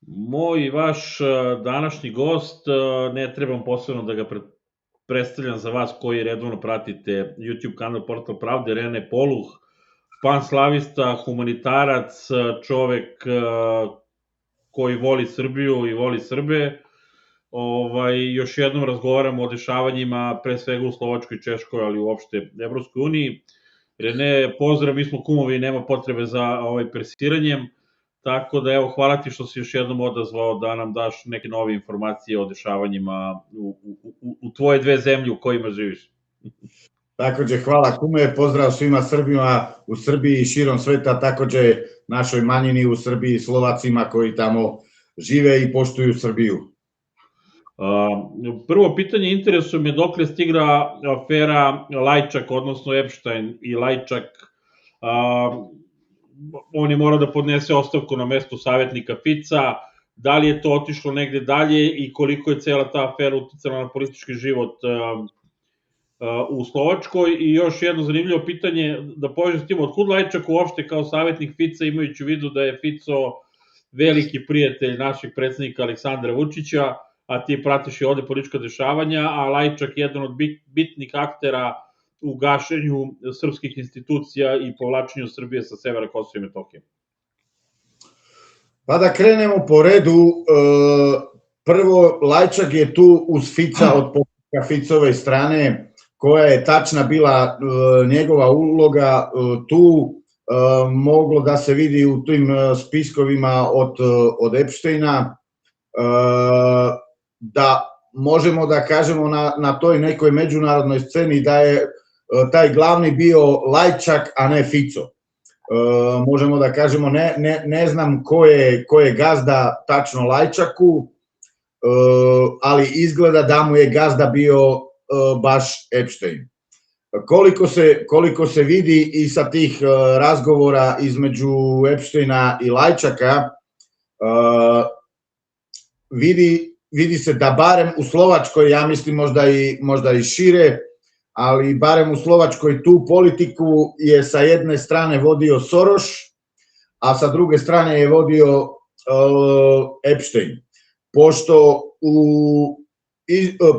Moj i vaš današnji gost, ne trebam posebno da ga predstavljam za vas koji redovno pratite YouTube kanal Portal Pravde, Rene Poluh, panslavista, humanitarac, čovek koji voli Srbiju i voli Srbe. Još jednom razgovaramo o dešavanjima, pre svega u Slovačkoj, Češkoj, ali uopšte Evropskoj uniji. Rene, pozdrav, mi smo kumovi, nema potrebe za presiranjem. Tako da, evo, hvala ti što si još jednom odazvao da nam daš neke nove informacije o dešavanjima u tvoje dve zemlje u kojima živiš. Takođe, hvala kume, pozdrav svima Srbima u Srbiji i širom sveta, takođe našoj manjini u Srbiji, Slovacima koji tamo žive i poštuju Srbiju. Prvo pitanje, interesuje me dokle stigra afera Lajčak, odnosno Epstein i Lajčak. On je morao da podnese ostavku na mesto savjetnika Fica, da li je to otišlo negde dalje i koliko je cela ta afera uticala na politički život u Slovačkoj. I još jedno zanimljivo pitanje, da povežem s tim, otkud Lajčak uopšte kao savjetnik Fica, imajući u vidu da je Fico veliki prijatelj našeg predsednika Aleksandra Vučića, a ti pratiš i ovde politička dešavanja, a Lajčak je jedan od bitnih aktera u gašenju srpskih institucija i povlačenju Srbije sa severa Kosova i Metohije? Pa da krenemo po redu, prvo Lajčak je tu uz Fica od politika Ficove strane, koja je tačna bila njegova uloga tu, moglo da se vidi u tim spiskovima od Epsteina, da možemo da kažemo na toj nekoj međunarodnoj sceni da je taj glavni bio Lajčak, a ne Fico. Možemo da kažemo, ne znam ko je gazda tačno Lajčaku, ali izgleda da mu je gazda bio baš Epstein. Koliko se vidi i sa tih razgovora između Epsteina i Lajčaka, vidi se da barem u Slovačkoj, ja mislim možda i šire, ali barem u Slovačkoj tu politiku je sa jedne strane vodio Soroš, a sa druge strane je vodio Epstein. Pošto u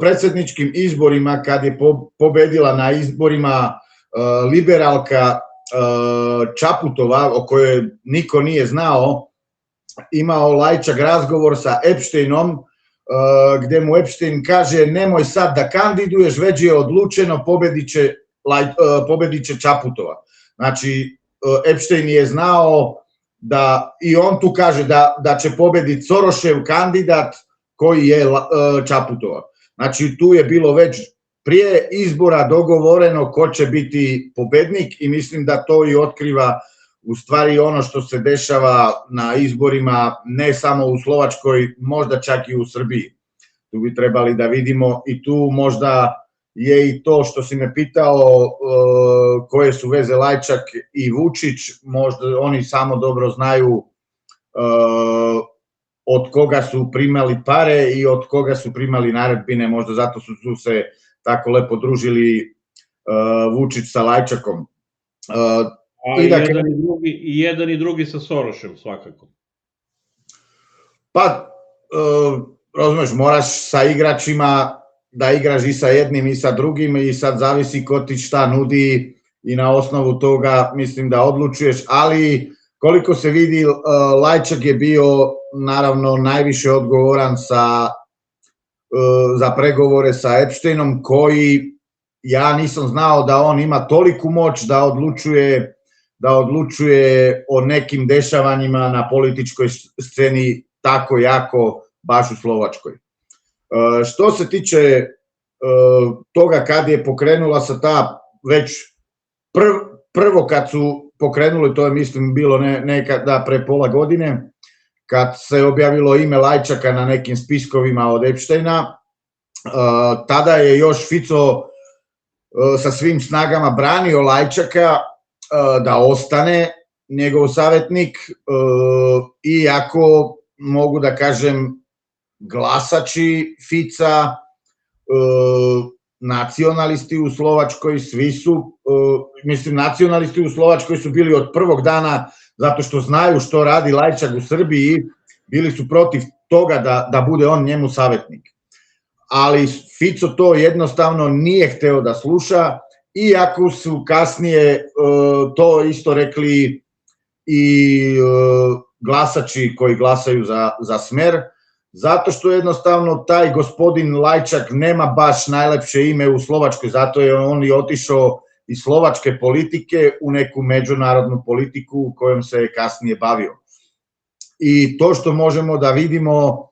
predsedničkim izborima, kad je pobedila na izborima liberalka Čaputova, o kojoj niko nije znao, imao Lajčak razgovor sa Epsteinom, gde mu Epstein kaže nemoj sad da kandiduješ, već je odlučeno, pobedit će Čaputova. Znači, Epstein je znao da, i on tu kaže da će pobediti Sorošev kandidat koji je Čaputova. Znači, tu je bilo već prije izbora dogovoreno ko će biti pobednik i mislim da to i otkriva u stvari ono što se dešava na izborima, ne samo u Slovačkoj, možda čak i u Srbiji. Tu bi trebali da vidimo i tu možda je i to što si me pitao koje su veze Lajčak i Vučić, možda oni samo dobro znaju od koga su primali pare i od koga su primali naredbine, možda zato su se tako lepo družili Vučić sa Lajčakom. I jedan i drugi sa Sorošem, svakako. Pa, razumeš, moraš sa igračima da igraš i sa jednim i sa drugim i sad zavisi ko ti šta nudi i na osnovu toga mislim da odlučuješ, ali koliko se vidi, Lajčak je bio naravno najviše odgovoran za pregovore sa Epsteinom, koji ja nisam znao da on ima toliku moć da odlučuje o nekim dešavanjima na političkoj sceni tako jako baš u Slovačkoj. Što se tiče toga kad je pokrenula se ta već prvo kad su pokrenuli, to je mislim bilo nekada pre pola godine, kad se objavilo ime Lajčaka na nekim spiskovima od Epsteina, tada je još Fico sa svim snagama branio Lajčaka da ostane njegov savjetnik, iako mogu da kažem glasači Fica, nacionalisti u Slovačkoj, svi su, mislim nacionalisti u Slovačkoj su bili od prvog dana zato što znaju što radi Lajčak u Srbiji, bili su protiv toga da bude on njemu savjetnik. Ali Fico to jednostavno nije hteo da sluša, iako su kasnije to isto rekli i glasači koji glasaju za Smer, zato što jednostavno taj gospodin Lajčak nema baš najlepše ime u Slovačkoj, zato je on i otišao iz slovačke politike u neku međunarodnu politiku kojom se je kasnije bavio. I to što možemo da vidimo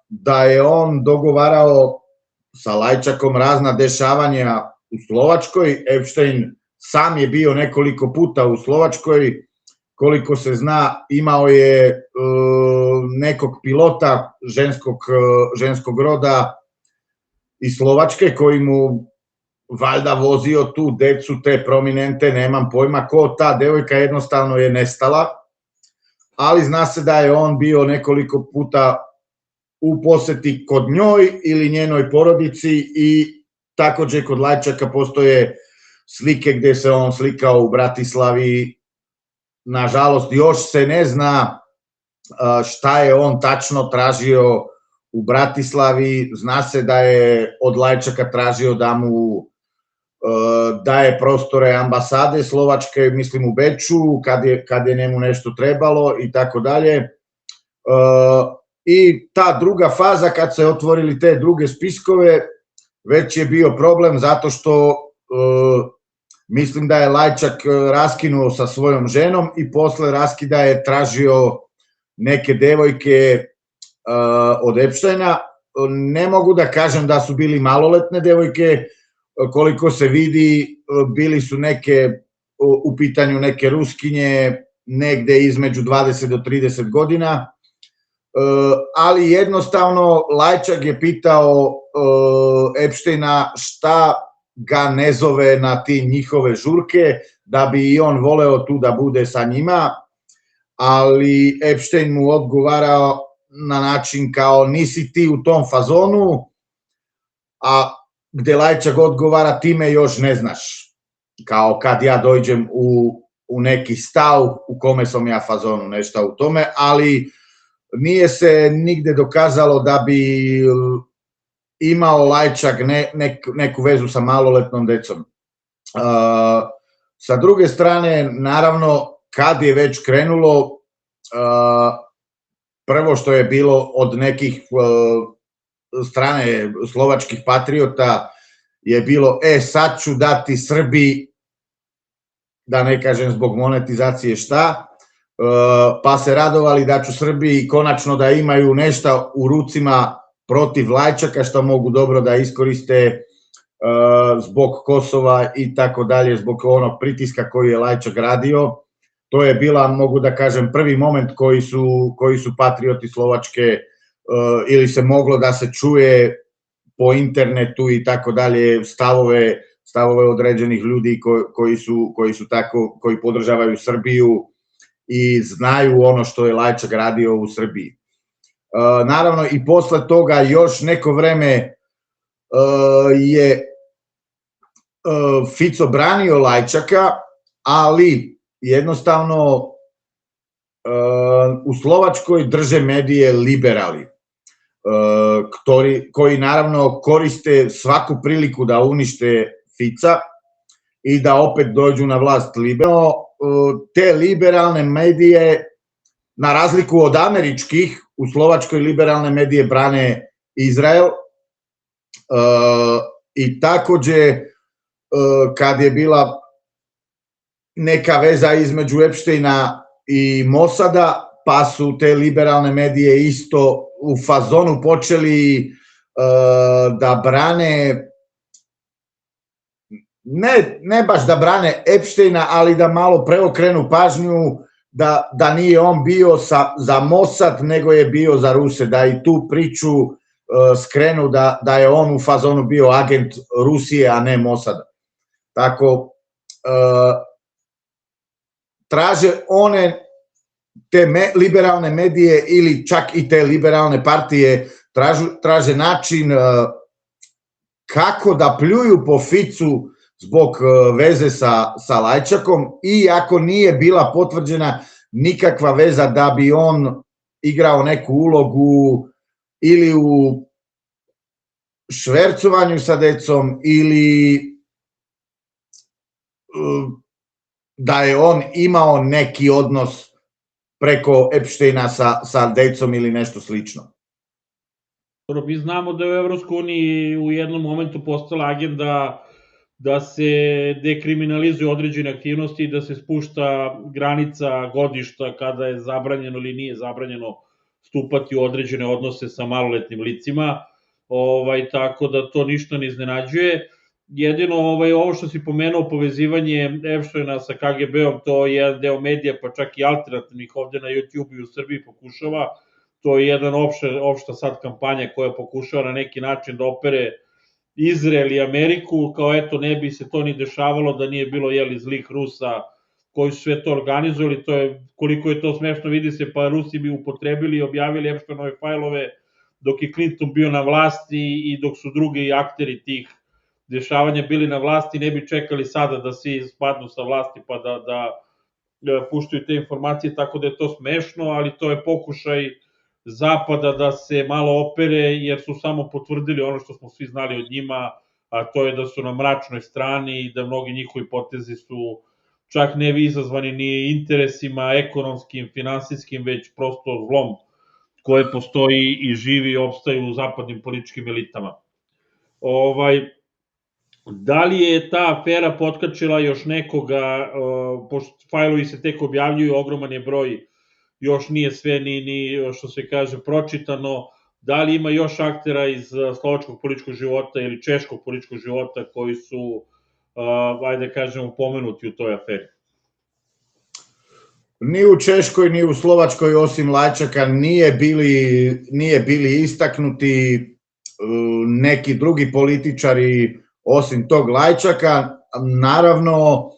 da je on dogovarao sa Lajčakom razna dešavanja u Slovačkoj, Epstein sam je bio nekoliko puta u Slovačkoj, koliko se zna imao je nekog pilota ženskog roda iz Slovačke koji mu valjda vozio tu decu, te prominente, nemam pojma ko, ta devojka jednostavno je nestala, ali zna se da je on bio nekoliko puta u poseti kod njoj ili njenoj porodici i takođe kod Lajčaka postoje slike gde se on slikao u Bratislavi. Nažalost, još se ne zna šta je on tačno tražio u Bratislavi. Zna se da je od Lajčaka tražio da mu daje prostore ambasade Slovačke, mislim u Beču, kad je njemu nešto trebalo i tako dalje. I ta druga faza, kad se otvorili te druge spiskove, već je bio problem zato što mislim da je Lajčak raskinuo sa svojom ženom i posle raskida je tražio neke devojke od Epsteina. Ne mogu da kažem da su bili maloletne devojke, koliko se vidi bili su neke u pitanju neke Ruskinje negde između 20 do 30 godina, ali jednostavno Lajčak je pitao Epsteina šta ga ne zove na ti njihove žurke, da bi i on voleo tu da bude sa njima, ali Epstein mu odgovarao na način kao nisi ti u tom fazonu, a gde Lajčak odgovara ti me još ne znaš, kao kad ja dođem u neki stav u kome sam ja fazonu, nešto u tome, ali nije se nigde dokazalo da bi imao Lajčak neku vezu sa maloletnom decom. Sa druge strane, naravno, kad je već krenulo, prvo što je bilo od nekih strane slovačkih patriota je bilo, sad ću dati Srbiji, da ne kažem zbog monetizacije šta, pa se radovali da ću Srbiji konačno da imaju nešto u rucima protiv Lajčaka, što mogu dobro da iskoriste zbog Kosova i tako dalje, zbog onog pritiska koji je Lajčak radio. To je bila, mogu da kažem, prvi moment koji su patrioti Slovačke ili se moglo da se čuje po internetu i tako dalje stavove određenih ljudi koji podržavaju Srbiju i znaju ono što je Lajčak radio u Srbiji. Naravno i posle toga još neko vreme je Fico branio Lajčaka, ali jednostavno u Slovačkoj drže medije liberali, koji naravno koriste svaku priliku da unište Fica i da opet dođu na vlast liberalno. Te liberalne medije, na razliku od američkih, u Slovačkoj liberalne medije brane Izrael i takođe kad je bila neka veza između Epsteina i Mossada, pa su te liberalne medije isto u fazonu počeli da brane, ne baš da brane Epsteina, ali da malo preokrenu pažnju da nije on bio za Mossad, nego je bio za Ruse, da i tu priču skrenu da je on u fazonu bio agent Rusije, a ne Mossada. Tako, traže one te liberalne medije ili čak i te liberalne partije traže način kako da pljuju po Ficu zbog veze sa Lajčakom, iako nije bila potvrđena nikakva veza da bi on igrao neku ulogu ili u švercovanju sa decom ili da je on imao neki odnos preko Epsteina sa decom ili nešto slično. Mi znamo da je u Evropskoj uniji u jednom momentu postala agenda da se dekriminalizuju određene aktivnosti i da se spušta granica godišta kada je zabranjeno ili nije zabranjeno stupati u određene odnose sa maloletnim licima, tako da to ništa ne iznenađuje. Jedino ovo što si pomenuo, povezivanje Epsteina sa KGB-om, to je jedan deo medija, pa čak i alternativnih ovde na YouTube i u Srbiji pokušava. To je jedna opšta sad kampanja koja pokušava na neki način da opere Izrael i Ameriku, kao eto ne bi se to ni dešavalo da nije bilo zlih Rusa koji su sve to organizovali, to je, koliko je to smešno vidi se, pa Rusi bi upotrebili i objavili Epsteinove fajlove dok je Clinton bio na vlasti i dok su drugi akteri tih dešavanja bili na vlasti, ne bi čekali sada da svi spadnu sa vlasti pa da puštaju te informacije, tako da je to smešno, ali to je pokušaj Zapada da se malo opere, jer su samo potvrdili ono što smo svi znali od njima, a to je da su na mračnoj strani i da mnogi njihovi potezi su čak ne izazvani ni interesima ekonomskim, finansijskim, već prosto zlom koje postoji i živi i opstaju u zapadnim političkim elitama. Da li je ta afera potkačila još nekoga, pošto fajlovi se tek objavljuju, ogroman je broj, još nije sve ni što se kaže pročitano, da li ima još aktera iz slovačkog političkog života ili češkog političkog života koji su, ajde kažemo, pomenuti u toj aferi? Ni u Češkoj, ni u Slovačkoj, osim Lajčaka, nije bili istaknuti neki drugi političari osim tog Lajčaka. Naravno,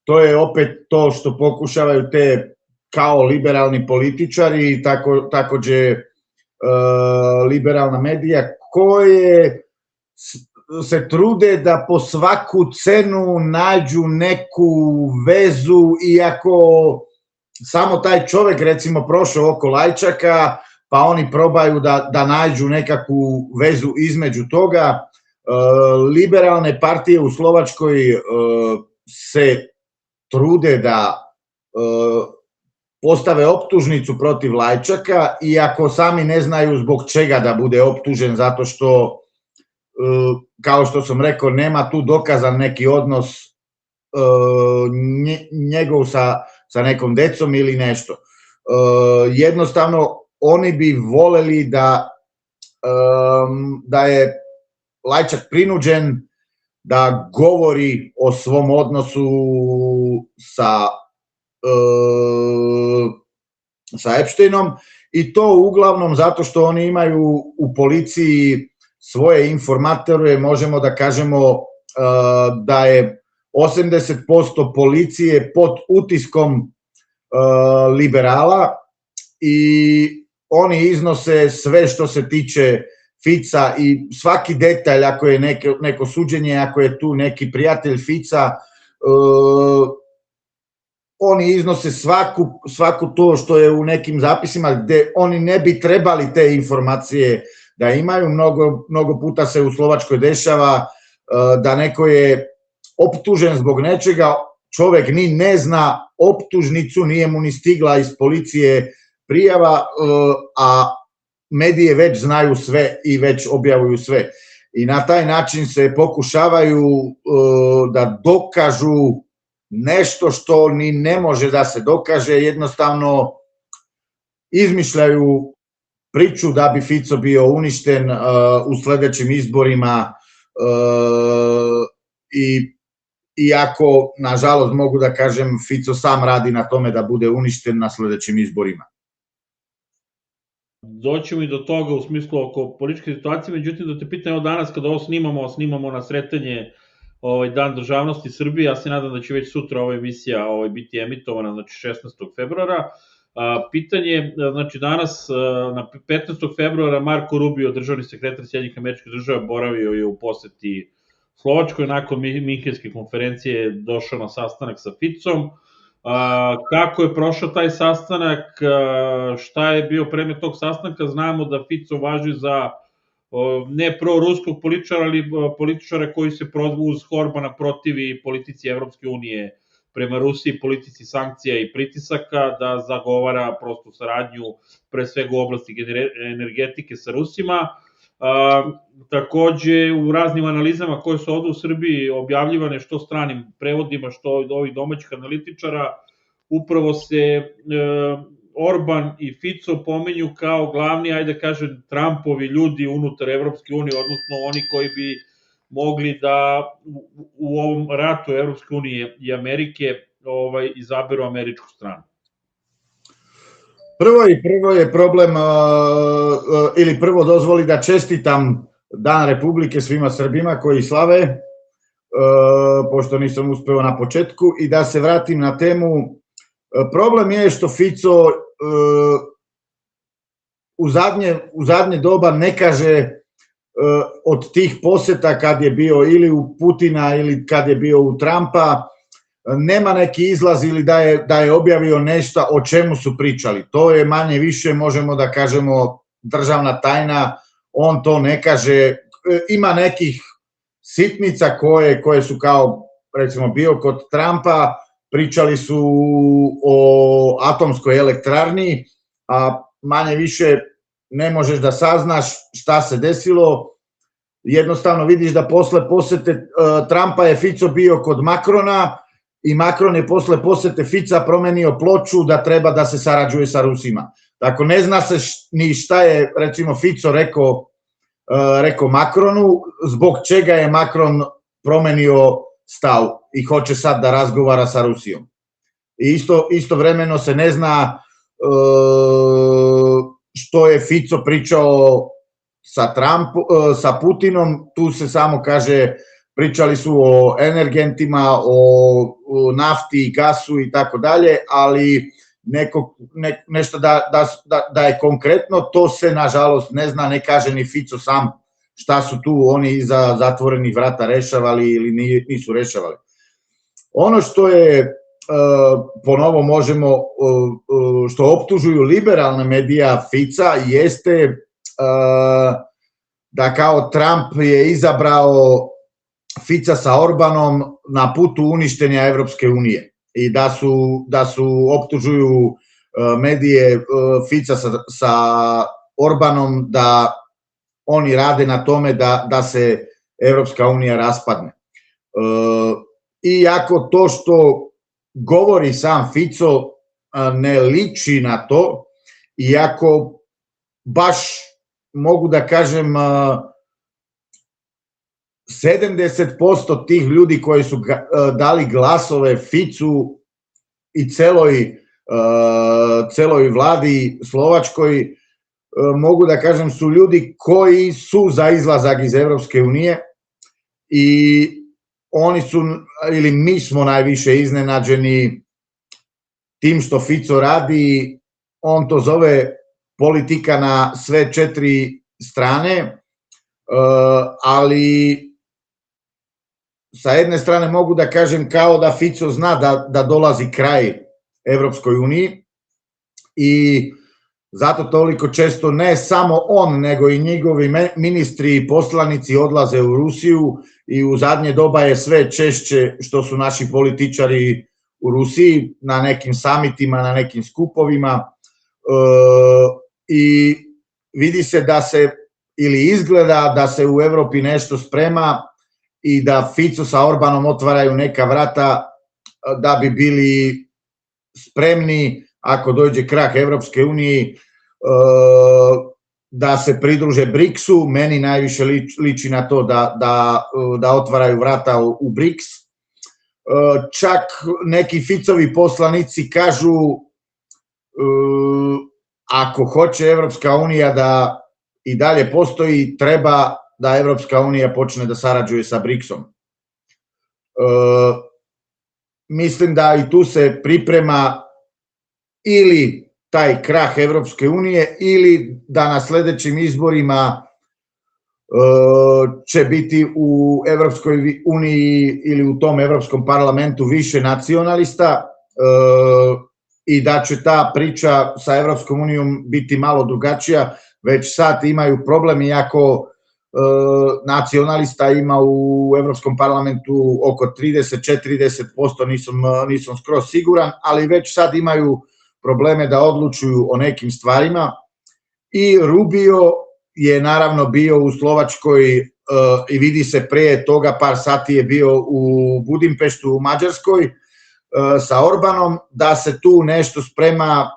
to je opet to što pokušavaju te kao liberalni političari, takođe liberalna medija, koje se trude da po svaku cenu nađu neku vezu, iako samo taj čovek recimo prošao oko Lajčaka, pa oni probaju da nađu nekakvu vezu između toga. Liberalne partije u Slovačkoj se trude da postave optužnicu protiv Lajčaka, iako sami ne znaju zbog čega da bude optužen, zato što, kao što sam rekao, nema tu dokazan neki odnos njegov sa nekom decom ili nešto. Jednostavno, oni bi voleli da je Lajčak prinuđen da govori o svom odnosu sa Epsteinom, i to uglavnom zato što oni imaju u policiji svoje informatore. Možemo da kažemo da je 80% policije pod utiskom liberala i oni iznose sve što se tiče Fica i svaki detalj, ako je neko suđenje, ako je tu neki prijatelj Fica, oni iznose svaku to što je u nekim zapisima gde oni ne bi trebali te informacije da imaju. Mnogo puta se u Slovačkoj dešava da neko je optužen zbog nečega, čovek ni ne zna optužnicu, nije mu ni stigla iz policije prijava, a medije već znaju sve i već objavljuju sve. I na taj način se pokušavaju da dokažu nešto što ni ne može da se dokaže, jednostavno izmišljaju priču da bi Fico bio uništen u sledećim izborima, iako, nažalost, mogu da kažem, Fico sam radi na tome da bude uništen na sledećim izborima. Doćemo i do toga u smislu oko političke situacije, međutim da te pitam, evo danas kada ovo snimamo na sretanje Dan državnosti Srbije, ja se nadam da će već sutra ova emisija biti emitovana, znači 16. februara. Pitanje, znači danas, na 15. februara, Marko Rubio, državni sekretar Sjedinjenih Američkih Država, boravio je u poseti Slovačkoj, nakon Minhenske konferencije je došao na sastanak sa Ficom. Kako je prošao taj sastanak, šta je bio predmet tog sastanka, znamo da Fico važi za ne proruskog političara, ali političara koji se uz Orbana protivi politici Evropske unije prema Rusiji, politici sankcija i pritisaka, da zagovara prostu saradnju pre svega u oblasti energetike sa Rusima. Takođe, u raznim analizama koje su ovde u Srbiji objavljivane što stranim prevodima, što od ovih domaćih analitičara, upravo se Orban i Fico pomenju kao glavni, ajde da kažem, Trumpovi ljudi unutar Evropske unije, odnosno oni koji bi mogli da u ovom ratu Evropske unije i Amerike izaberu američku stranu. Prvo je problem, ili prvo dozvoli da čestitam Dan Republike svima Srbima koji slave, pošto nisam uspeo na početku, i da se vratim na temu. Problem je što Fico u zadnje doba ne kaže od tih poseta kad je bio ili u Putina ili kad je bio u Trumpa, nema neki izlaz ili da je objavio nešto o čemu su pričali. To je manje više, možemo da kažemo, državna tajna, on to ne kaže. Ima nekih sitnica koje su kao, recimo, bio kod Trumpa, pričali su o atomskoj elektrarni, a manje više ne možeš da saznaš šta se desilo. Jednostavno vidiš da posle posete Trumpa je Fico bio kod Makrona i Makron je posle posete Fica promenio ploču da treba da se sarađuje sa Rusima. Tako ne zna se ni šta je, recimo, Fico rekao Makronu, zbog čega je Makron promenio stav i hoće sad da razgovara sa Rusijom. I istovremeno se ne zna što je Fico pričao sa Putinom, tu se samo kaže pričali su o energentima, o nafti i gasu i tako dalje, ali nešto da je konkretno, to se nažalost ne zna, ne kaže ni Fico sam šta su tu oni iza zatvorenih vrata rešavali ili nisu rešavali. Ono što je ponovo možemo, što optužuju liberalne medija Fica, jeste da kao Trump je izabrao Fica sa Orbanom na putu uništenja Evropske unije i da su optužuju medije Fica sa Orbanom da oni rade na tome da se Evropska unija raspadne. Iako to što govori sam Fico ne liči na to, iako baš mogu da kažem 70% tih ljudi koji su dali glasove Ficu i celoj vladi slovačkoj, mogu da kažem su ljudi koji su za izlazak iz Evropske unije i oni su, ili mi smo najviše iznenađeni tim što Fico radi. On to zove politika na sve 4 strane, ali sa jedne strane mogu da kažem kao da Fico zna da dolazi kraj Evropskoj uniji i zato toliko često ne samo on, nego i njegovi ministri i poslanici odlaze u Rusiju i u zadnje doba je sve češće što su naši političari u Rusiji na nekim samitima, na nekim skupovima i vidi se da se, ili izgleda da se u Evropi nešto sprema i da Fico sa Orbanom otvaraju neka vrata da bi bili spremni ako dođe krah Evropske unije da se pridruže BRICS-u. Meni najviše liči na to da otvaraju vrata u BRICS. Čak neki Ficovi poslanici kažu ako hoće Evropska unija da i dalje postoji, treba da Evropska unija počne da sarađuje sa BRICS-om. Mislim da i tu se priprema ili taj krah Evropske unije ili da na sledećim izborima će biti u Evropskoj uniji ili u tom Evropskom parlamentu više nacionalista i da će ta priča sa Evropskom unijom biti malo drugačija, već sad imaju problem, iako nacionalista ima u Evropskom parlamentu oko 30-40%, nisam skroz siguran, ali već sad imaju probleme da odlučuju o nekim stvarima. I Rubio je naravno bio u Slovačkoj i vidi se pre toga par sati je bio u Budimpeštu u Mađarskoj sa Orbanom, da se tu nešto sprema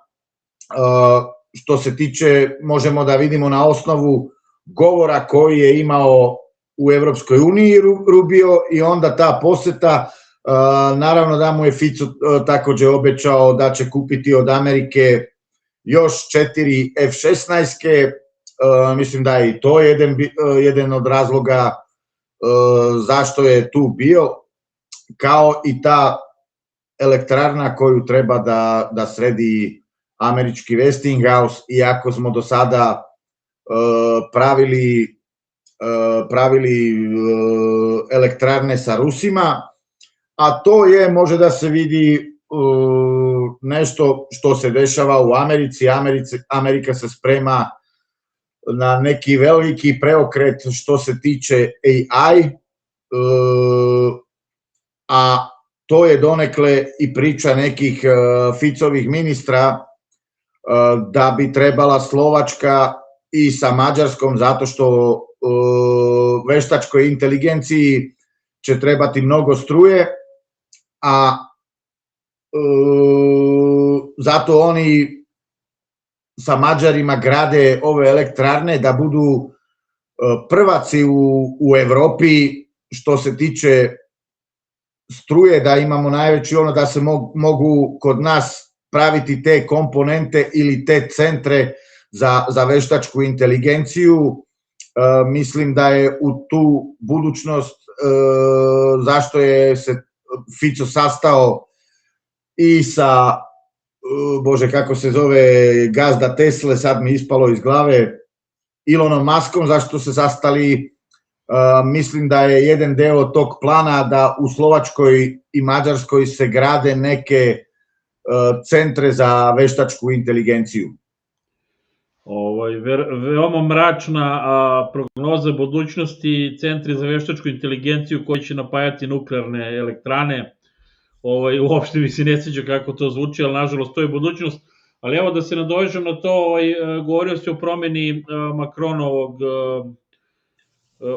što se tiče, možemo da vidimo na osnovu govora koji je imao u Evropskoj uniji Rubio i onda ta poseta, naravno da mu je Fico takođe obećao da će kupiti od Amerike još 4 F-16-ke, mislim da je i to jedan od razloga zašto je tu bio, kao i ta elektrarna koju treba da sredi američki Westinghouse, iako smo do sada pravili elektrarne sa Rusima, a to je, može da se vidi nešto što se dešava u Americi. Amerika se sprema na neki veliki preokret što se tiče AI, a to je donekle i priča nekih Ficovih ministra da bi trebala Slovačka i sa Mađarskom, zato što veštačkoj inteligenciji će trebati mnogo struje, a zato oni sa Mađarima grade ove elektrarne da budu prvaci u Evropi što se tiče struje, da imamo najveći da se mogu kod nas praviti te komponente ili te centre za veštačku inteligenciju. Mislim da je u tu budućnost, zašto je se Fico sastao i sa, bože kako se zove, gazda Tesle, sad mi ispalo iz glave, Elonom Muskom, zašto se sastali. Mislim da je jedan deo tog plana da u Slovačkoj i Mađarskoj se grade neke centre za veštačku inteligenciju. Veoma mračna prognoza budućnosti, centri za veštačku inteligenciju koji će napajati nuklearne elektrane. Uopšte mi se ne sviđa kako to zvuči, ali nažalost to je budućnost. Ali evo da se nadovežem na to, govorio se o promeni Makronovog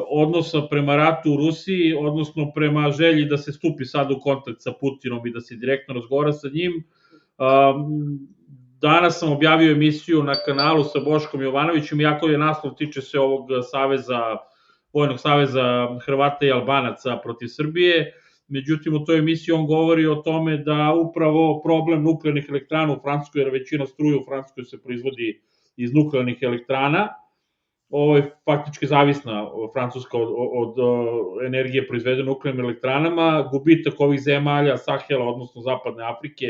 odnosa prema ratu u Rusiji, odnosno prema želji da se stupi sad u kontakt sa Putinom i da se direktno razgovara sa njim. Danas sam objavio emisiju na kanalu sa Boškom Jovanovićem, iako je naslov tiče se ovog Vojnog saveza Hrvata i Albanaca protiv Srbije. Međutim, u toj emisiji on govori o tome da upravo problem nuklearnih elektrana u Francuskoj, jer većina struje u Francuskoj se proizvodi iz nuklearnih elektrana, ovo je faktički zavisna Francuska od energije proizvedene nuklearnim elektranama, gubitak ovih zemalja Sahela, odnosno Zapadne Afrike,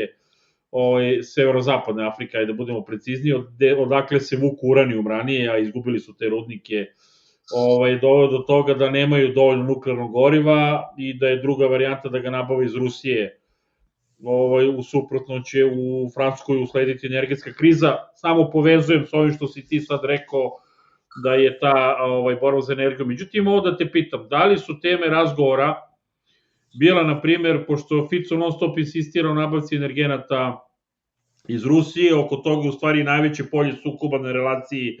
severozapadne Afrike, da budemo precizniji, odakle se vuku uranijum ranije, a izgubili su te rudnike, doveo do toga da nemaju dovoljno nuklearnog goriva i da je druga varijanta da ga nabave iz Rusije. U suprotno će u Francuskoj uslediti energetska kriza. Samo povezujem s ovim što si ti sad rekao da je ta borba za energiju. Međutim, ovo da te pitam, da li su teme razgovora bila, na primjer, pošto Fico non stop insistira o nabavci energenata iz Rusije, oko toga u stvari najveće polje sukoba na relaciji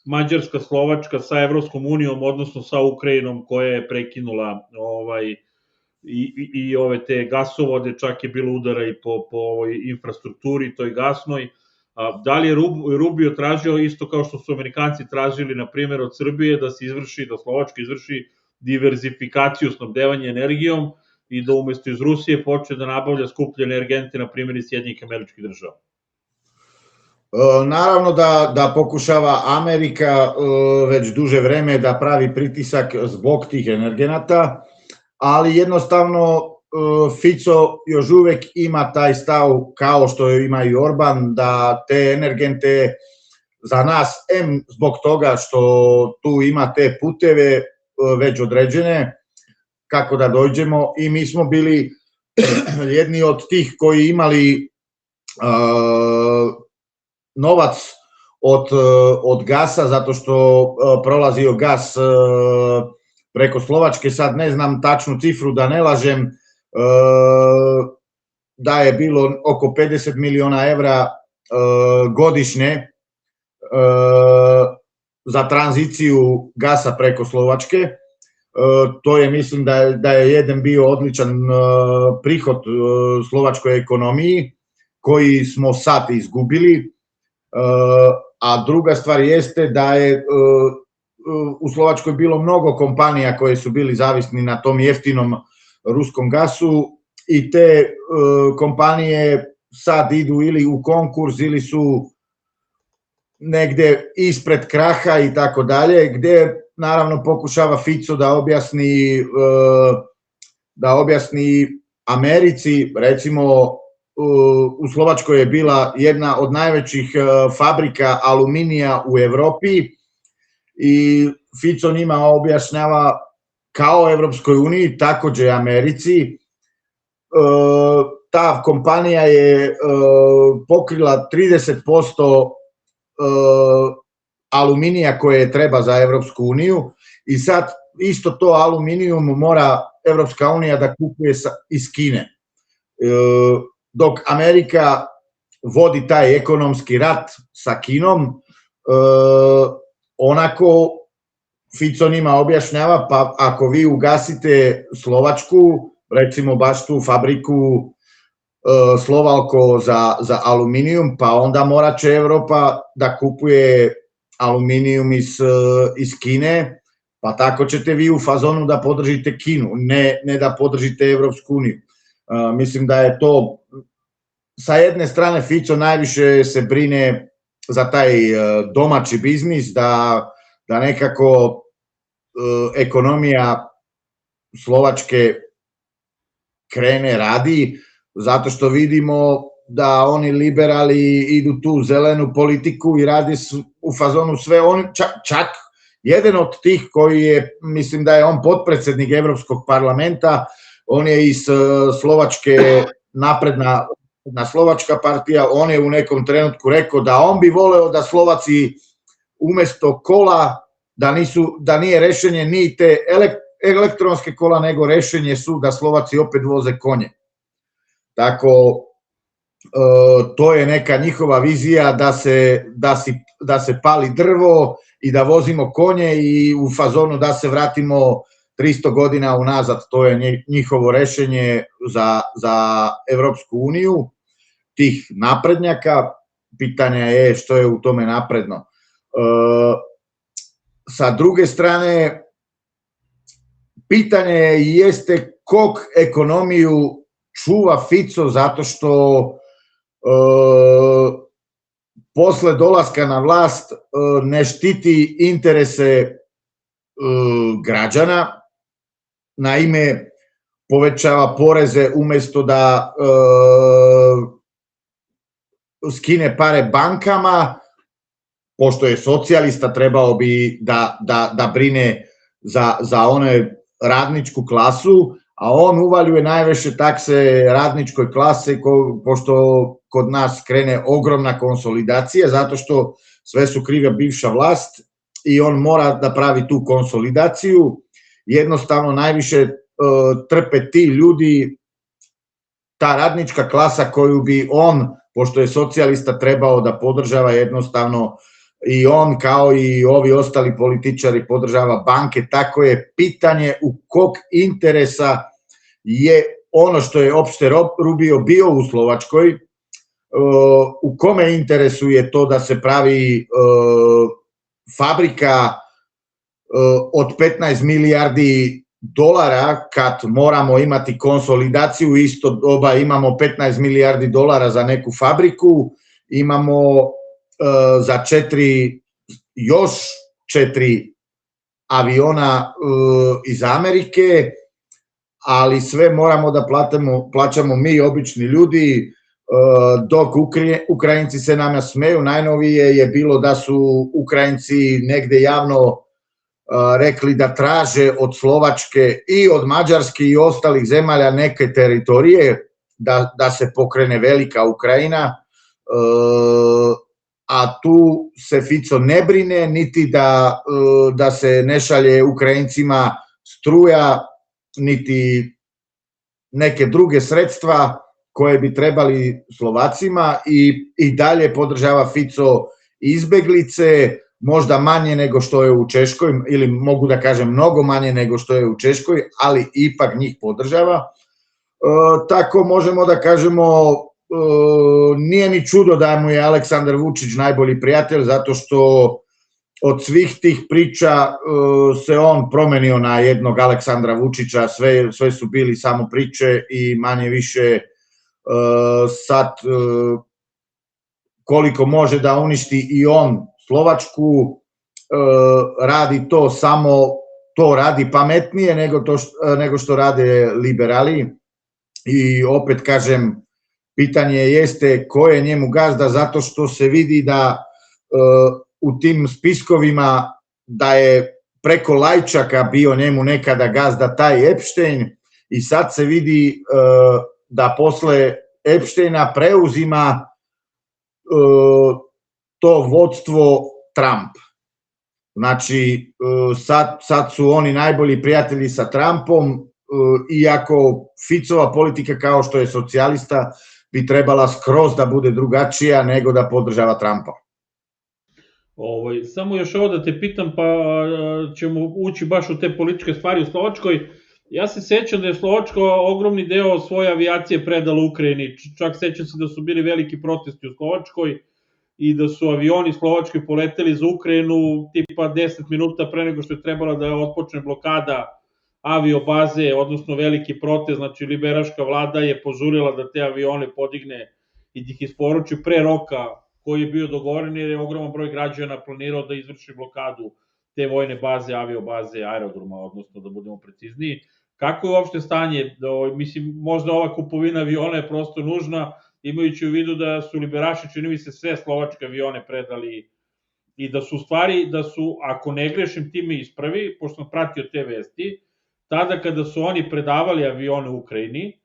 Mađarska, Slovačka sa Evropskom unijom, odnosno sa Ukrajinom koja je prekinula i ove te gasovode, čak je bilo udara i po ovoj infrastrukturi, toj gasnoj. Da li je Rubio tražio isto kao što su Amerikanci tražili, na primjer, od Srbije da Slovačka izvrši diverzifikaciju snabdevanja energijom i da umesto iz Rusije počne da nabavlja skuplje energente, na primjer, iz Sjedinjenih Američkih Država? Naravno da pokušava Amerika već duže vreme da pravi pritisak zbog tih energenata, ali jednostavno Fico još uvek ima taj stav, kao što ima i Orban, da te energente za nas, zbog toga što tu ima te puteve već određene, kako da dođemo, i mi smo bili jedni od tih koji imali novac od gasa, zato što prolazio gas preko Slovačke, sad ne znam tačnu cifru da ne lažem, da je bilo oko 50 miliona evra godišnje za tranziciju gasa preko Slovačke. To je, mislim da je jedan bio odličan prihod slovačkoj ekonomiji koji smo sad izgubili, a druga stvar jeste da je u Slovačkoj bilo mnogo kompanija koje su bili zavisni na tom jeftinom ruskom gasu i te kompanije sad idu ili u konkurs ili su negde ispred kraha i tako dalje, gde naravno pokušava Fico da objasni Americi, recimo u Slovačkoj je bila jedna od najvećih fabrika aluminija u Evropi i Fico njima objašnjava kao Evropskoj uniji, takođe i Americi. Ta kompanija je pokrila 30% aluminija koje treba za Evropsku uniju i sad isto to aluminijum mora Evropska unija da kupuje iz Kine. Dok Amerika vodi taj ekonomski rat sa Kinom, onako Fico njima objašnjava, pa ako vi ugasite Slovačku, recimo baš tu fabriku Slovalko za aluminijum, pa onda morat će Evropa da kupuje aluminijum iz Kine, pa tako ćete vi u fazonu da podržite Kinu, ne da podržite Evropsku uniju. Mislim da je to, sa jedne strane Fico najviše se brine za taj domaći biznis, da nekako ekonomija Slovačke krene, radi, zato što vidimo da oni liberali idu tu zelenu politiku i radi u fazonu sve oni, čak jedan od tih koji je, mislim da je on potpredsednik Evropskog parlamenta, on je iz Slovačke napredna Slovačka partija, on je u nekom trenutku rekao da on bi voleo da Slovaci umesto kola, da nije rešenje ni te elektronske kola, nego rešenje su da Slovaci opet voze konje. Tako, to je neka njihova vizija da se pali drvo i da vozimo konje i u fazonu da se vratimo 300 godina unazad, to je njihovo rešenje za Evropsku uniju, tih naprednjaka. Pitanje je što je u tome napredno. Sa druge strane, pitanje jeste kog ekonomiju čuva Fico, zato što posle dolaska na vlast ne štiti interese građana, naime povećava poreze umesto da skine pare bankama, pošto je socijalista trebao bi da brine za one radničku klasu, a on uvaljuje najveće takse radničkoj klase, pošto kod nas krene ogromna konsolidacija, zato što sve su kriva bivša vlast i on mora da pravi tu konsolidaciju. Jednostavno najviše trpe ti ljudi, ta radnička klasa koju bi on, pošto je socijalista, trebao da podržava, jednostavno i on kao i ovi ostali političari podržava banke, tako je pitanje u kog interesa je ono što je opšte Rubio bio u Slovačkoj, u kome interesu je to da se pravi fabrika od 15 milijardi dolara, kad moramo imati konsolidaciju, isto doba imamo 15 milijardi dolara za neku fabriku, imamo za još 4 aviona iz Amerike, ali sve moramo da plaćamo mi, obični ljudi, dok Ukrajinci se nama smeju. Najnovije je bilo da su Ukrajinci negde javno rekli da traže od Slovačke i od Mađarske i ostalih zemalja neke teritorije, da se pokrene velika Ukrajina, a tu se Fico ne brine, niti da se ne šalje Ukrajincima struja, niti neke druge sredstva koje bi trebali Slovacima, i dalje podržava Fico izbeglice, možda manje nego što je u Češkoj, ili mogu da kažem mnogo manje nego što je u Češkoj, ali ipak njih podržava. Tako možemo da kažemo, nije ni čudo da mu je Aleksandar Vučić najbolji prijatelj, zato što od svih tih priča se on promenio na jednog Aleksandra Vučića, sve su bili samo priče i manje više sad koliko može da uništi i on Slovačku, radi to, samo to radi pametnije nego što rade liberali. I opet kažem, pitanje jeste ko je njemu gazda, zato što se vidi da u tim spiskovima da je preko Lajčaka bio njemu nekada gazda taj Epstein, i sad se vidi da posle Epsteina preuzima to vodstvo Trump. Znači, sad su oni najbolji prijatelji sa Trumpom, iako Ficova politika, kao što je socijalista, bi trebala skroz da bude drugačija nego da podržava Trumpa. Samo još ovo da te pitam, pa ćemo ući baš u te političke stvari u Slovačkoj. Ja se sećam da je Slovačka ogromni deo svoje avijacije predala Ukrajini, čak sećam se da su bili veliki protesti u Slovačkoj i da su avioni Slovačke poleteli za Ukrajinu tipa 10 minuta pre nego što je trebala da otpočne blokada aviobaze, odnosno veliki protest. Znači liberaška vlada je požurila da te avione podigne i da ih isporuči pre roka koji je bio dogovoren, jer je ogroman broj građana planirao da izvrši blokadu te vojne baze, aviobaze, aerodroma, odnosno da budemo precizniji. Kako je uopšte stanje? Mislim, možda ova kupovina aviona je prosto nužna, imajući u vidu da su liberaši, čini mi se, sve slovačke avione predali i da su u stvari, ako ne grešim, ti me ispravi, pošto sam pratio te vesti, tada kada su oni predavali avione u Ukrajini,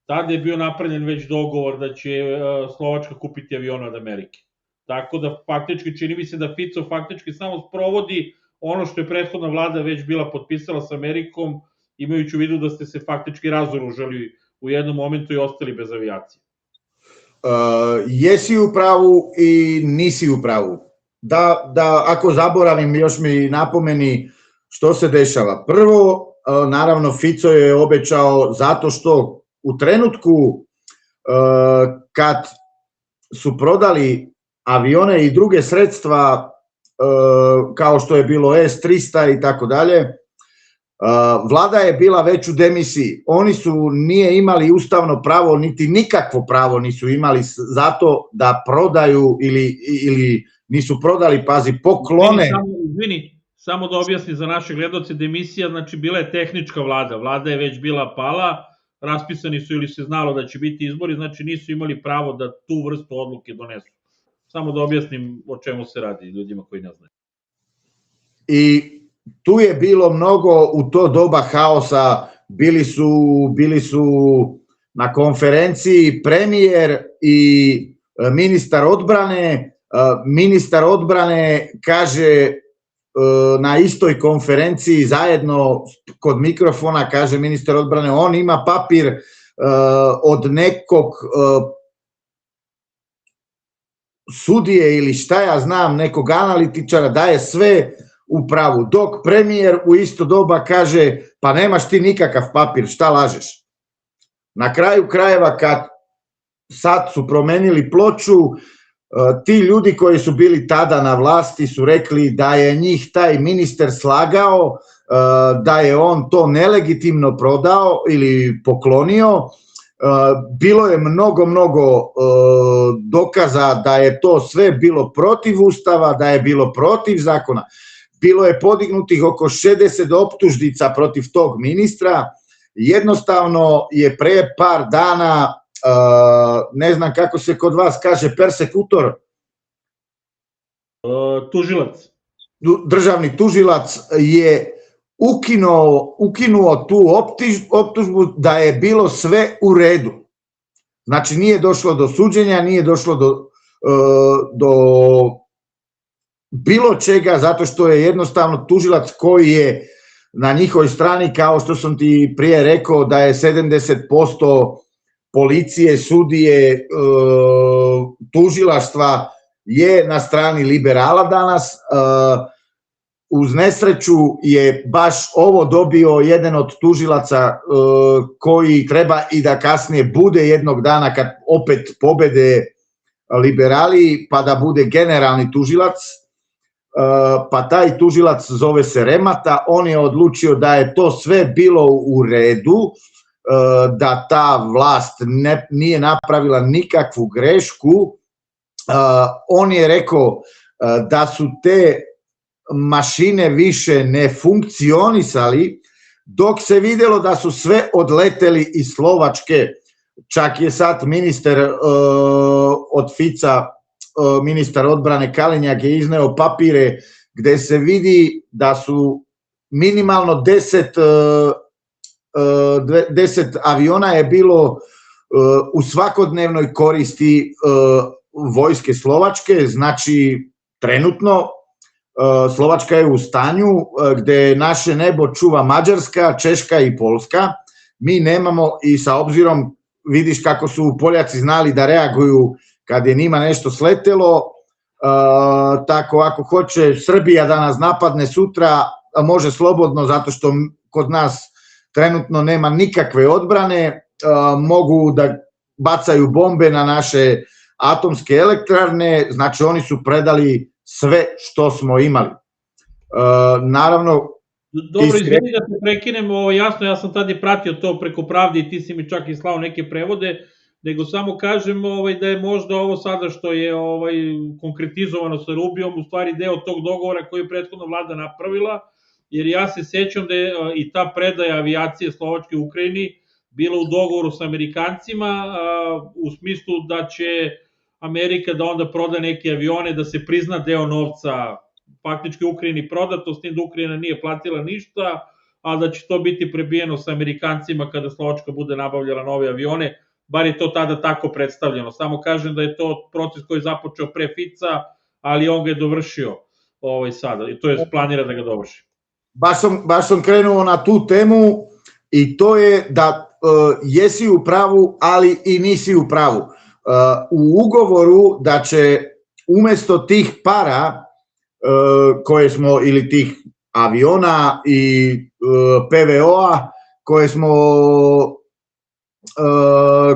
tada je bio napravljen već dogovor da će Slovačka kupiti avione od Amerike. Tako da faktički čini mi se da Fico faktički samo sprovodi ono što je prethodna vlada već bila potpisala sa Amerikom, imajući u vidu da ste se faktički razoružali u jednom momentu i ostali bez avijacije. Jesi u pravu i nisi u pravu. Da ako zaboravim, još mi napomeni što se dešava. Prvo, naravno, Fico je obećao, zato što u trenutku kad su prodali avione i druge sredstva, kao što je bilo S-300 i tako dalje, vlada je bila već u demisiji. Oni nije imali ustavno pravo, niti nikakvo pravo nisu imali zato da prodaju ili nisu prodali, pazi, poklone. Izvini, samo da objasni za naše gledaoce, demisija, znači bila je tehnička vlada, vlada je već bila pala, raspisani su ili se znalo da će biti izbori, znači nisu imali pravo da tu vrstu odluke donesu. Samo da objasnim o čemu se radi ljudima koji ne znaju. I tu je bilo mnogo u to doba haosa, bili su na konferenciji premijer i ministar odbrane kaže na istoj konferenciji zajedno kod mikrofona, kaže ministar odbrane, on ima papir od nekog sudije ili šta ja znam, nekog analitičara, daje sve u pravu, dok premijer u isto doba kaže, pa nemaš ti nikakav papir, šta lažeš? Na kraju krajeva, kad sad su promenili ploču, ti ljudi koji su bili tada na vlasti su rekli da je njih taj ministar slagao, da je on to nelegitimno prodao ili poklonio. Bilo je mnogo dokaza da je to sve bilo protiv ustava, da je bilo protiv zakona. Bilo je podignutih oko 60 optužnica protiv tog ministra. Jednostavno je pre par dana, ne znam kako se kod vas kaže, persekutor. Tužilac. državni tužilac je ukinuo tu optužbu da je bilo sve u redu. Znači nije došlo do suđenja, nije došlo do bilo čega, zato što je jednostavno tužilac koji je na njihovoj strani, kao što sam ti prije rekao, da je 70% policije, sudije, tužilaštva je na strani liberala danas. Uz nesreću je baš ovo dobio jedan od tužilaca koji treba i da kasnije bude jednog dana kad opet pobede liberali, pa da bude generalni tužilac. Pa taj tužilac zove se Remata, on je odlučio da je to sve bilo u redu, da ta vlast nije napravila nikakvu grešku. On je rekao da su te mašine više ne funkcionisali, dok se videlo da su sve odleteli iz Slovačke. Čak je sad ministar od Fica, ministar odbrane Kalinjak je izneo papire gde se vidi da su minimalno 10 aviona je bilo u svakodnevnoj koristi vojske Slovačke, znači trenutno Slovačka je u stanju gde naše nebo čuva Mađarska, Češka i Poljska. Mi nemamo, i sa obzirom vidiš kako su Poljaci znali da reaguju kad je njima nešto sletelo, tako ako hoće Srbija da nas napadne sutra, može slobodno, zato što kod nas trenutno nema nikakve odbrane, mogu da bacaju bombe na naše atomske elektrarne, znači oni su predali sve što smo imali. Naravno... Dobro, izvini da te prekinem, jasno, ja sam tad i pratio to preko Pravde i ti si mi čak i slao neke prevode, nego samo kažem da je možda ovo sada što je konkretizovano sa Rubijom u stvari deo tog dogovora koji je prethodna vlada napravila, jer ja se sećam da je i ta predaja avijacije Slovačke u Ukrajini bila u dogovoru sa Amerikancima, u smislu da će Amerika da onda proda neke avione, da se prizna deo novca faktički Ukrajini prodato, s tim da Ukrajina nije platila ništa, a da će to biti prebijeno sa Amerikancima kada Slovačka bude nabavljala nove avione, bar je to tada tako predstavljeno. Samo kažem da je to proces koji je započeo pre Fica, ali on ga je dovršio sada, i to je planira da ga dovrši. Baš sam krenuo na tu temu i to je da jesi u pravu, ali i nisi u pravu. U ugovoru da će umesto tih para koje smo, ili tih aviona i PVO-a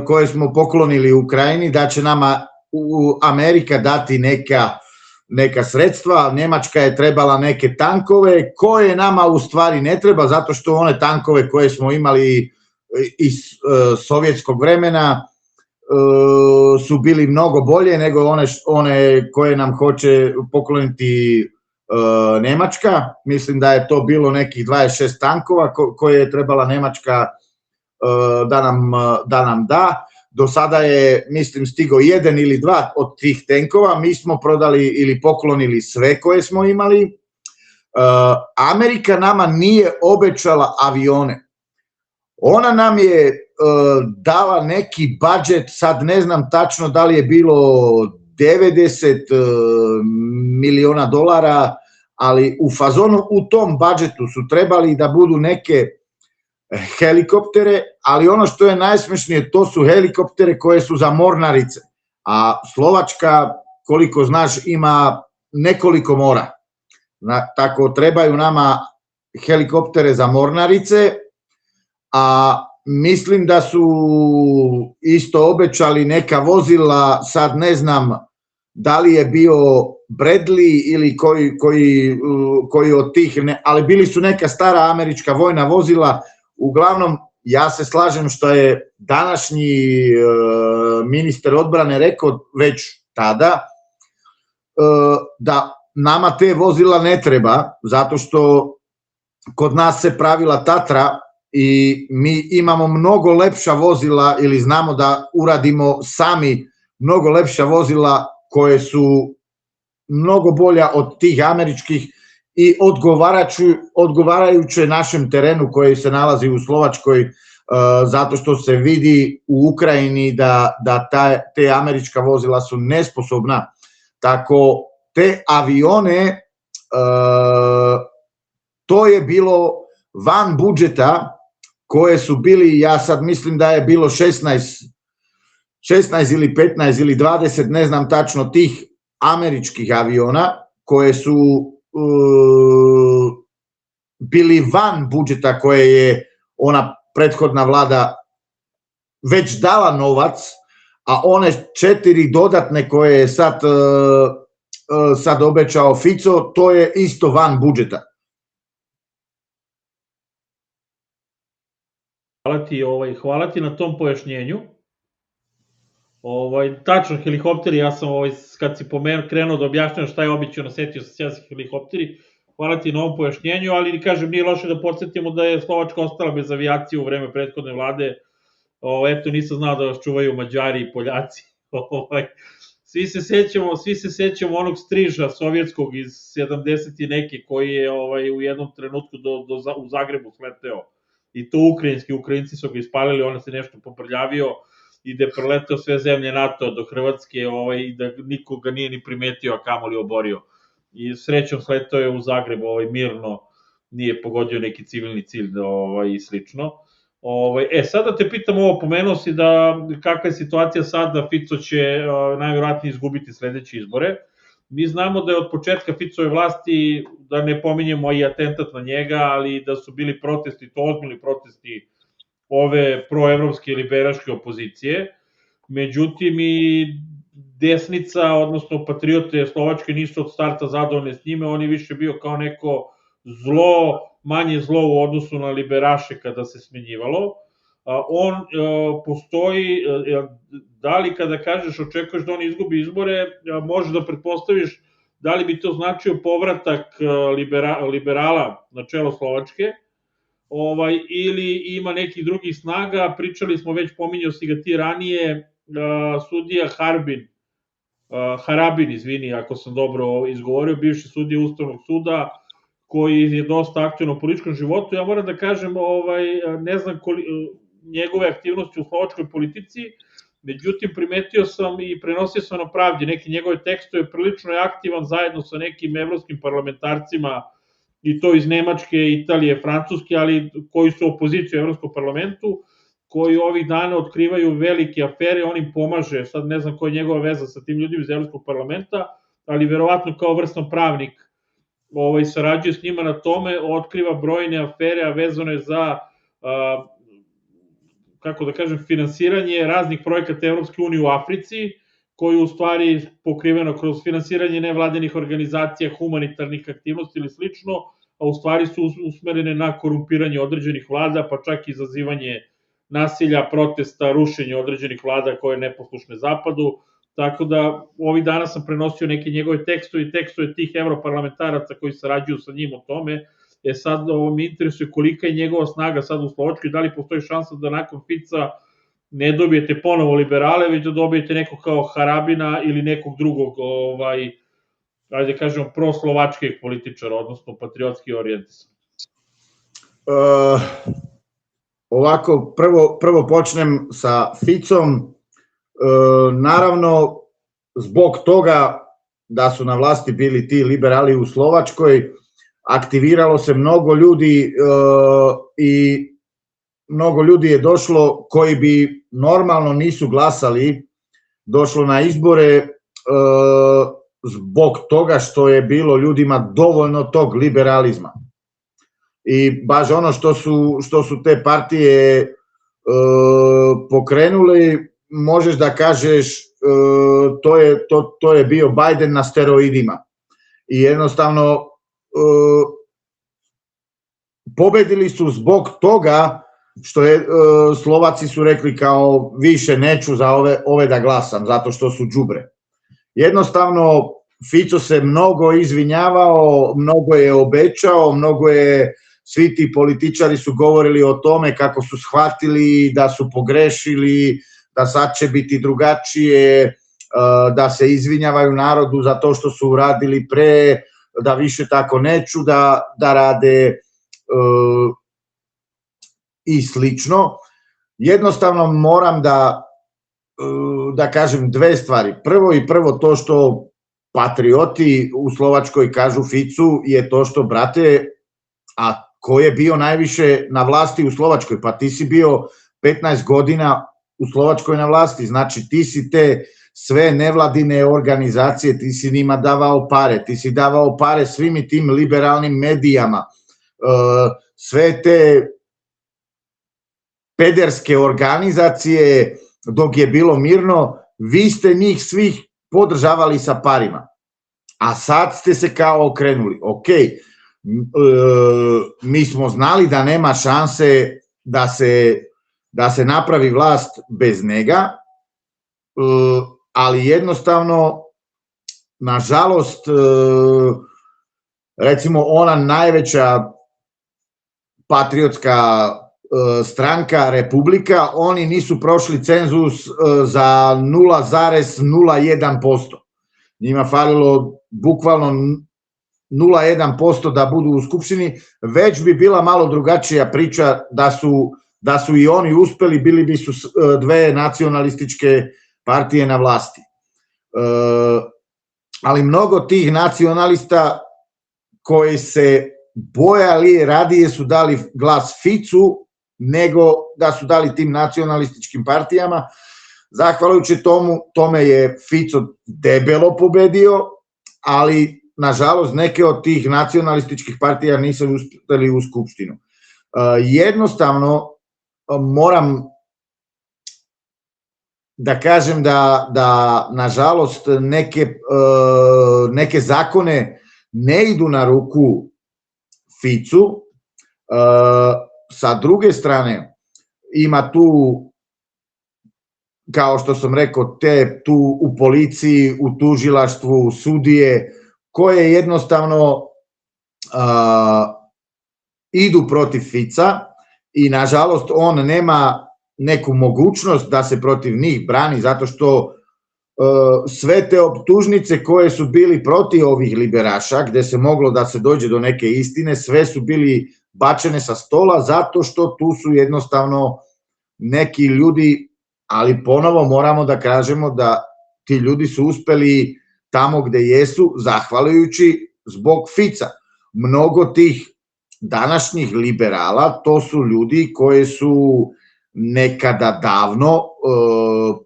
koje smo poklonili Ukrajini, da će nama Amerika dati neka sredstva. Njemačka je trebala neke tankove koje nama u stvari ne treba, zato što one tankove koje smo imali iz sovjetskog vremena su bili mnogo bolje nego one koje nam hoće pokloniti Nemačka. Mislim da je to bilo nekih 26 tankova koje je trebala Nemačka da nam da. Do sada je, mislim, stigo 1 ili 2 od tih tenkova, mi smo prodali ili poklonili sve koje smo imali. Amerika nama nije obećala avione. Ona nam je dala neki budžet, sad ne znam tačno da li je bilo 90 miliona dolara, ali u fazonu u tom budžetu su trebali da budu neke helikoptere, ali ono što je najsmešnije, to su helikoptere koje su za mornarice, a Slovačka, koliko znaš, ima nekoliko mora. Tako trebaju nama helikoptere za mornarice, a mislim da su isto obećali neka vozila, sad ne znam da li je bio Bradley ili koji od tih, ali bili su neka stara američka vojna vozila. Uglavnom, ja se slažem što je današnji ministar odbrane rekao već tada, da nama te vozila ne treba, zato što kod nas se pravila Tatra i mi imamo mnogo lepša vozila, ili znamo da uradimo sami mnogo lepša vozila koje su mnogo bolja od tih američkih, i odgovarajuće našem terenu koji se nalazi u Slovačkoj, zato što se vidi u Ukrajini da te američka vozila su nesposobna. Tako te avione, to je bilo van budžeta koje su bili, ja sad mislim da je bilo 16 ili 15 ili 20, ne znam tačno, tih američkih aviona koje su bili van budžeta koje je ona prethodna vlada već dala novac, a one 4 dodatne koje je sad obećao Fico, to je isto van budžeta. Hvala ti na tom pojašnjenju. Tačno, helikopteri, ja sam kad si krenuo da objašnjam šta je obično, setio sam se helikopteri, hvala ti na ovom pojašnjenju, ali kažem, nije loše da podsjetimo da je Slovačka ostala bez avijacije u vreme prethodne vlade. Eto, nisam znao da vas čuvaju Mađari i Poljaci. Svi se sećamo onog striža sovjetskog iz 70 i neke koji je u jednom trenutku u Zagrebu sleteo. I to Ukrajinci su ga ispalili, on se nešto poprljavio i da je preletao sve zemlje NATO do Hrvatske i da niko ga nije ni primetio, a kamoli oborio. I srećom sletao je u Zagreb mirno, nije pogodio neki civilni cilj i slično. Sada te pitam ovo, pomenuo si da kakva je situacija sad, da Fico će najvjerojatnije izgubiti sledeće izbore. Mi znamo da je od početka Ficove vlasti, da ne pominjemo i atentat na njega, ali da su bili protesti, to ozbiljni protesti ove proevropske liberaške opozicije. Međutim, i desnica, odnosno patriote Slovačke nisu od starta zadovoljne s njime, on je više bio kao neko zlo, manje zlo u odnosu na liberaše kada se smenjivalo. On postoji, da li kada kažeš očekuješ da on izgubi izbore, možeš da pretpostaviš da li bi to značio povratak liberala na čelo Slovačke, ili ima nekih drugih snaga. Pričali smo već, pominjao si ga ti ranije, sudija Harabin, izvini ako sam dobro izgovorio, bivši sudija Ustavnog suda, koji je dosta aktivno u političkom životu. Ja moram da kažem, ne znam njegove aktivnosti u slovačkoj politici, međutim primetio sam i prenosio sam na Pravdi neke njegove tekstove, prilično je aktivan zajedno sa nekim evropskim parlamentarcima, i to iz Nemačke, Italije, Francuske, ali koji su opoziciju u Evropskom parlamentu, koji ovih dana otkrivaju velike afere, on im pomaže, sad ne znam koja je njegova veza sa tim ljudima iz Evropskog parlamenta, ali verovatno kao vrstan pravnik sarađuje s njima na tome, otkriva brojne afere, a vezano je za, kako da kažem, finansiranje raznih projekata Evropske unije u Africi, koji u stvari pokriveno kroz finansiranje nevladinih organizacija, humanitarnih aktivnosti ili slično, a u stvari su usmerene na korumpiranje određenih vlada, pa čak i izazivanje nasilja, protesta, rušenje određenih vlada koje neposlušne zapadu. Tako da ovih dana sam prenosio neke njegove tekstove i tekstove tih evroparlamentaraca koji sarađuju sa njim o tome. Sad mi interesuje kolika je njegova snaga sad u Slovačkoj, da li postoji šansa da nakon Fica ne dobijete ponovo liberale, već da dobijete nekog kao Harabina ili nekog drugog, ajde kažemo, proslovačkih političara, odnosno patriotski orijentisan. Ovako, prvo počnem sa Ficom. Naravno, zbog toga da su na vlasti bili ti liberali u Slovačkoj, aktiviralo se mnogo ljudi i mnogo ljudi je došlo koji bi normalno nisu glasali, došlo na izbore zbog toga što je bilo ljudima dovoljno tog liberalizma. I baš ono što su te partije pokrenuli, možeš da kažeš to je bio Biden na steroidima. I jednostavno pobedili su zbog toga što je Slovaci su rekli kao više neću za ove da glasam zato što su đubre. Jednostavno Fico se mnogo izvinjavao, mnogo je obećao, svi ti političari su govorili o tome kako su shvatili da su pogrešili, da sad će biti drugačije, da se izvinjavaju narodu za to što su uradili pre, da više tako neću da rade i slično. Jednostavno moram da kažem dve stvari. Prvo to što patrioti u Slovačkoj kažu Ficu je to što, brate, a ko je bio najviše na vlasti u Slovačkoj? Pa ti si bio 15 godina u Slovačkoj na vlasti, znači ti si te sve nevladine organizacije, ti si njima davao pare, ti si davao pare svim i tim liberalnim medijama, sve te pederske organizacije dok je bilo mirno, vi ste njih svih podržavali sa parima, a sad ste se kao okrenuli. Ok, mi smo znali da nema šanse da se napravi vlast bez njega, ali jednostavno, nažalost, recimo ona najveća patriotska stranka Republika, oni nisu prošli cenzus za 0,01%. Njima falilo bukvalno 0,1% da budu u Skupštini, već bi bila malo drugačija priča da su i oni uspeli, bili bi su dve nacionalističke partije na vlasti. Ali mnogo tih nacionalista koji se bojali, radije su dali glas Ficu nego da su dali tim nacionalističkim partijama. Zahvaljujući tome je Fico debelo pobedio, ali nažalost neke od tih nacionalističkih partija nisu uspeli u Skupštinu. Jednostavno moram da kažem da nažalost neke zakone ne idu na ruku Ficu. Sa druge strane, ima tu, kao što sam rekao, tu u policiji, u tužilaštvu, sudije, koje jednostavno idu protiv Fica i nažalost on nema neku mogućnost da se protiv njih brani, zato što sve te optužnice koje su bili protiv ovih liberaša, gde se moglo da se dođe do neke istine, sve su bili bačene sa stola, zato što tu su jednostavno neki ljudi, ali ponovo moramo da kažemo da ti ljudi su uspeli tamo gde jesu, zahvaljujući zbog Fica. Mnogo tih današnjih liberala, to su ljudi koji su nekada davno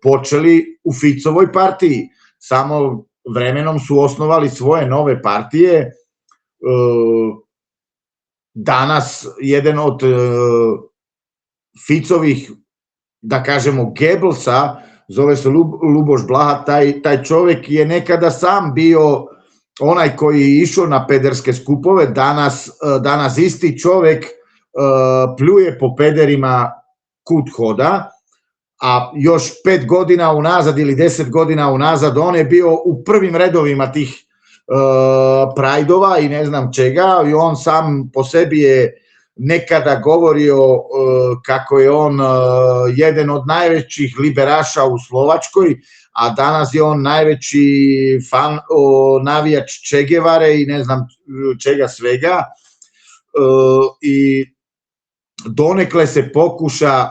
počeli u Ficovoj partiji, samo vremenom su osnovali svoje nove partije. Danas jedan od Ficovih, da kažemo, Goebbelsa, zove se Luboš Blaha, taj čovek je nekada sam bio onaj koji je išao na pederske skupove, danas isti čovek pljuje po pederima kud hoda, a još 5 godina unazad ili 10 godina unazad on je bio u prvim redovima tih prajdova i ne znam čega, i on sam po sebi je nekada govorio kako je on jedan od najvećih liberaša u Slovačkoj, a danas je on najveći navijač Che Guevare i ne znam čega svega, i donekle se pokuša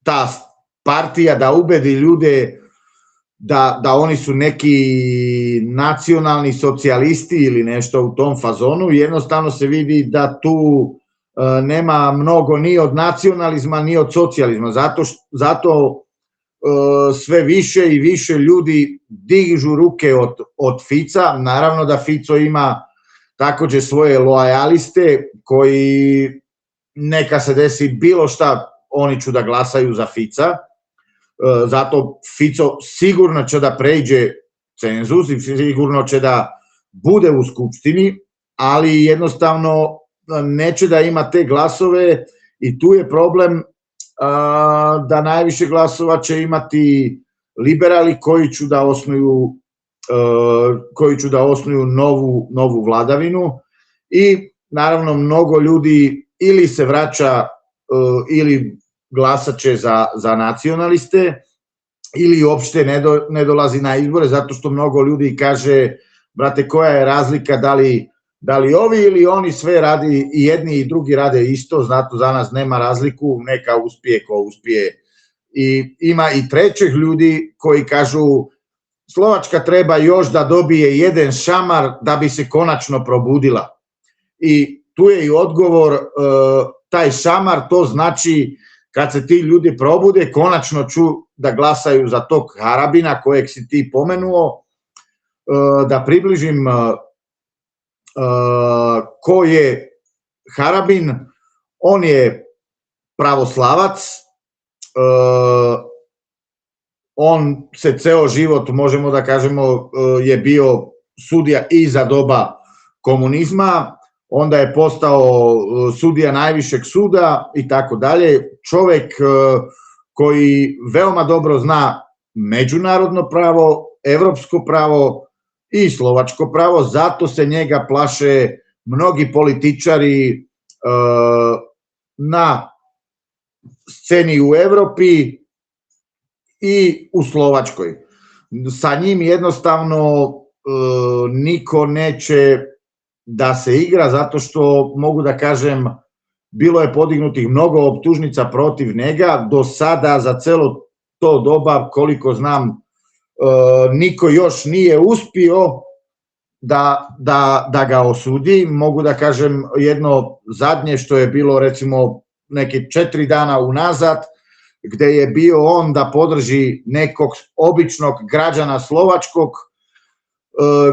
ta partija da ubedi ljude da oni su neki nacionalni socijalisti ili nešto u tom fazonu. Jednostavno se vidi da tu nema mnogo ni od nacionalizma ni od socijalizma, zato sve više i više ljudi dižu ruke od Fica. Naravno da Fico ima takođe svoje lojaliste koji neka se desi bilo šta, oni ću da glasaju za Fica, zato Fico sigurno će da pređe cenzus i sigurno će da bude u Skupštini, ali jednostavno neće da ima te glasove i tu je problem da najviše glasova će imati liberali koji će da osnuju novu vladavinu, i naravno mnogo ljudi ili se vraća ili glasaće za nacionaliste ili uopšte ne dolazi na izbore, zato što mnogo ljudi kaže brate, koja je razlika, da li ovi ili oni sve radi, i jedni i drugi rade isto, zato za nas nema razliku, neka uspije ko uspije. I ima i trećih ljudi koji kažu Slovačka treba još da dobije jedan šamar da bi se konačno probudila. I tu je i odgovor, taj šamar, to znači kad se ti ljudi probude, konačno ću da glasaju za tog Harabina kojeg si ti pomenuo. Da približim ko je Harabin, on je pravoslavac, on se ceo život, možemo da kažemo, je bio sudija i za doba komunizma, onda je postao sudija najvišeg suda i tako dalje. Čovek koji veoma dobro zna međunarodno pravo, evropsko pravo i slovačko pravo, zato se njega plaše mnogi političari na sceni u Evropi i u Slovačkoj. Sa njim jednostavno niko neće da se igra, zato što mogu da kažem, bilo je podignutih mnogo optužnica protiv njega, do sada za celo to doba, koliko znam, niko još nije uspio da ga osudi. Mogu da kažem jedno zadnje što je bilo recimo neke 4 dana unazad, gde je bio on da podrži nekog običnog građana slovačkog,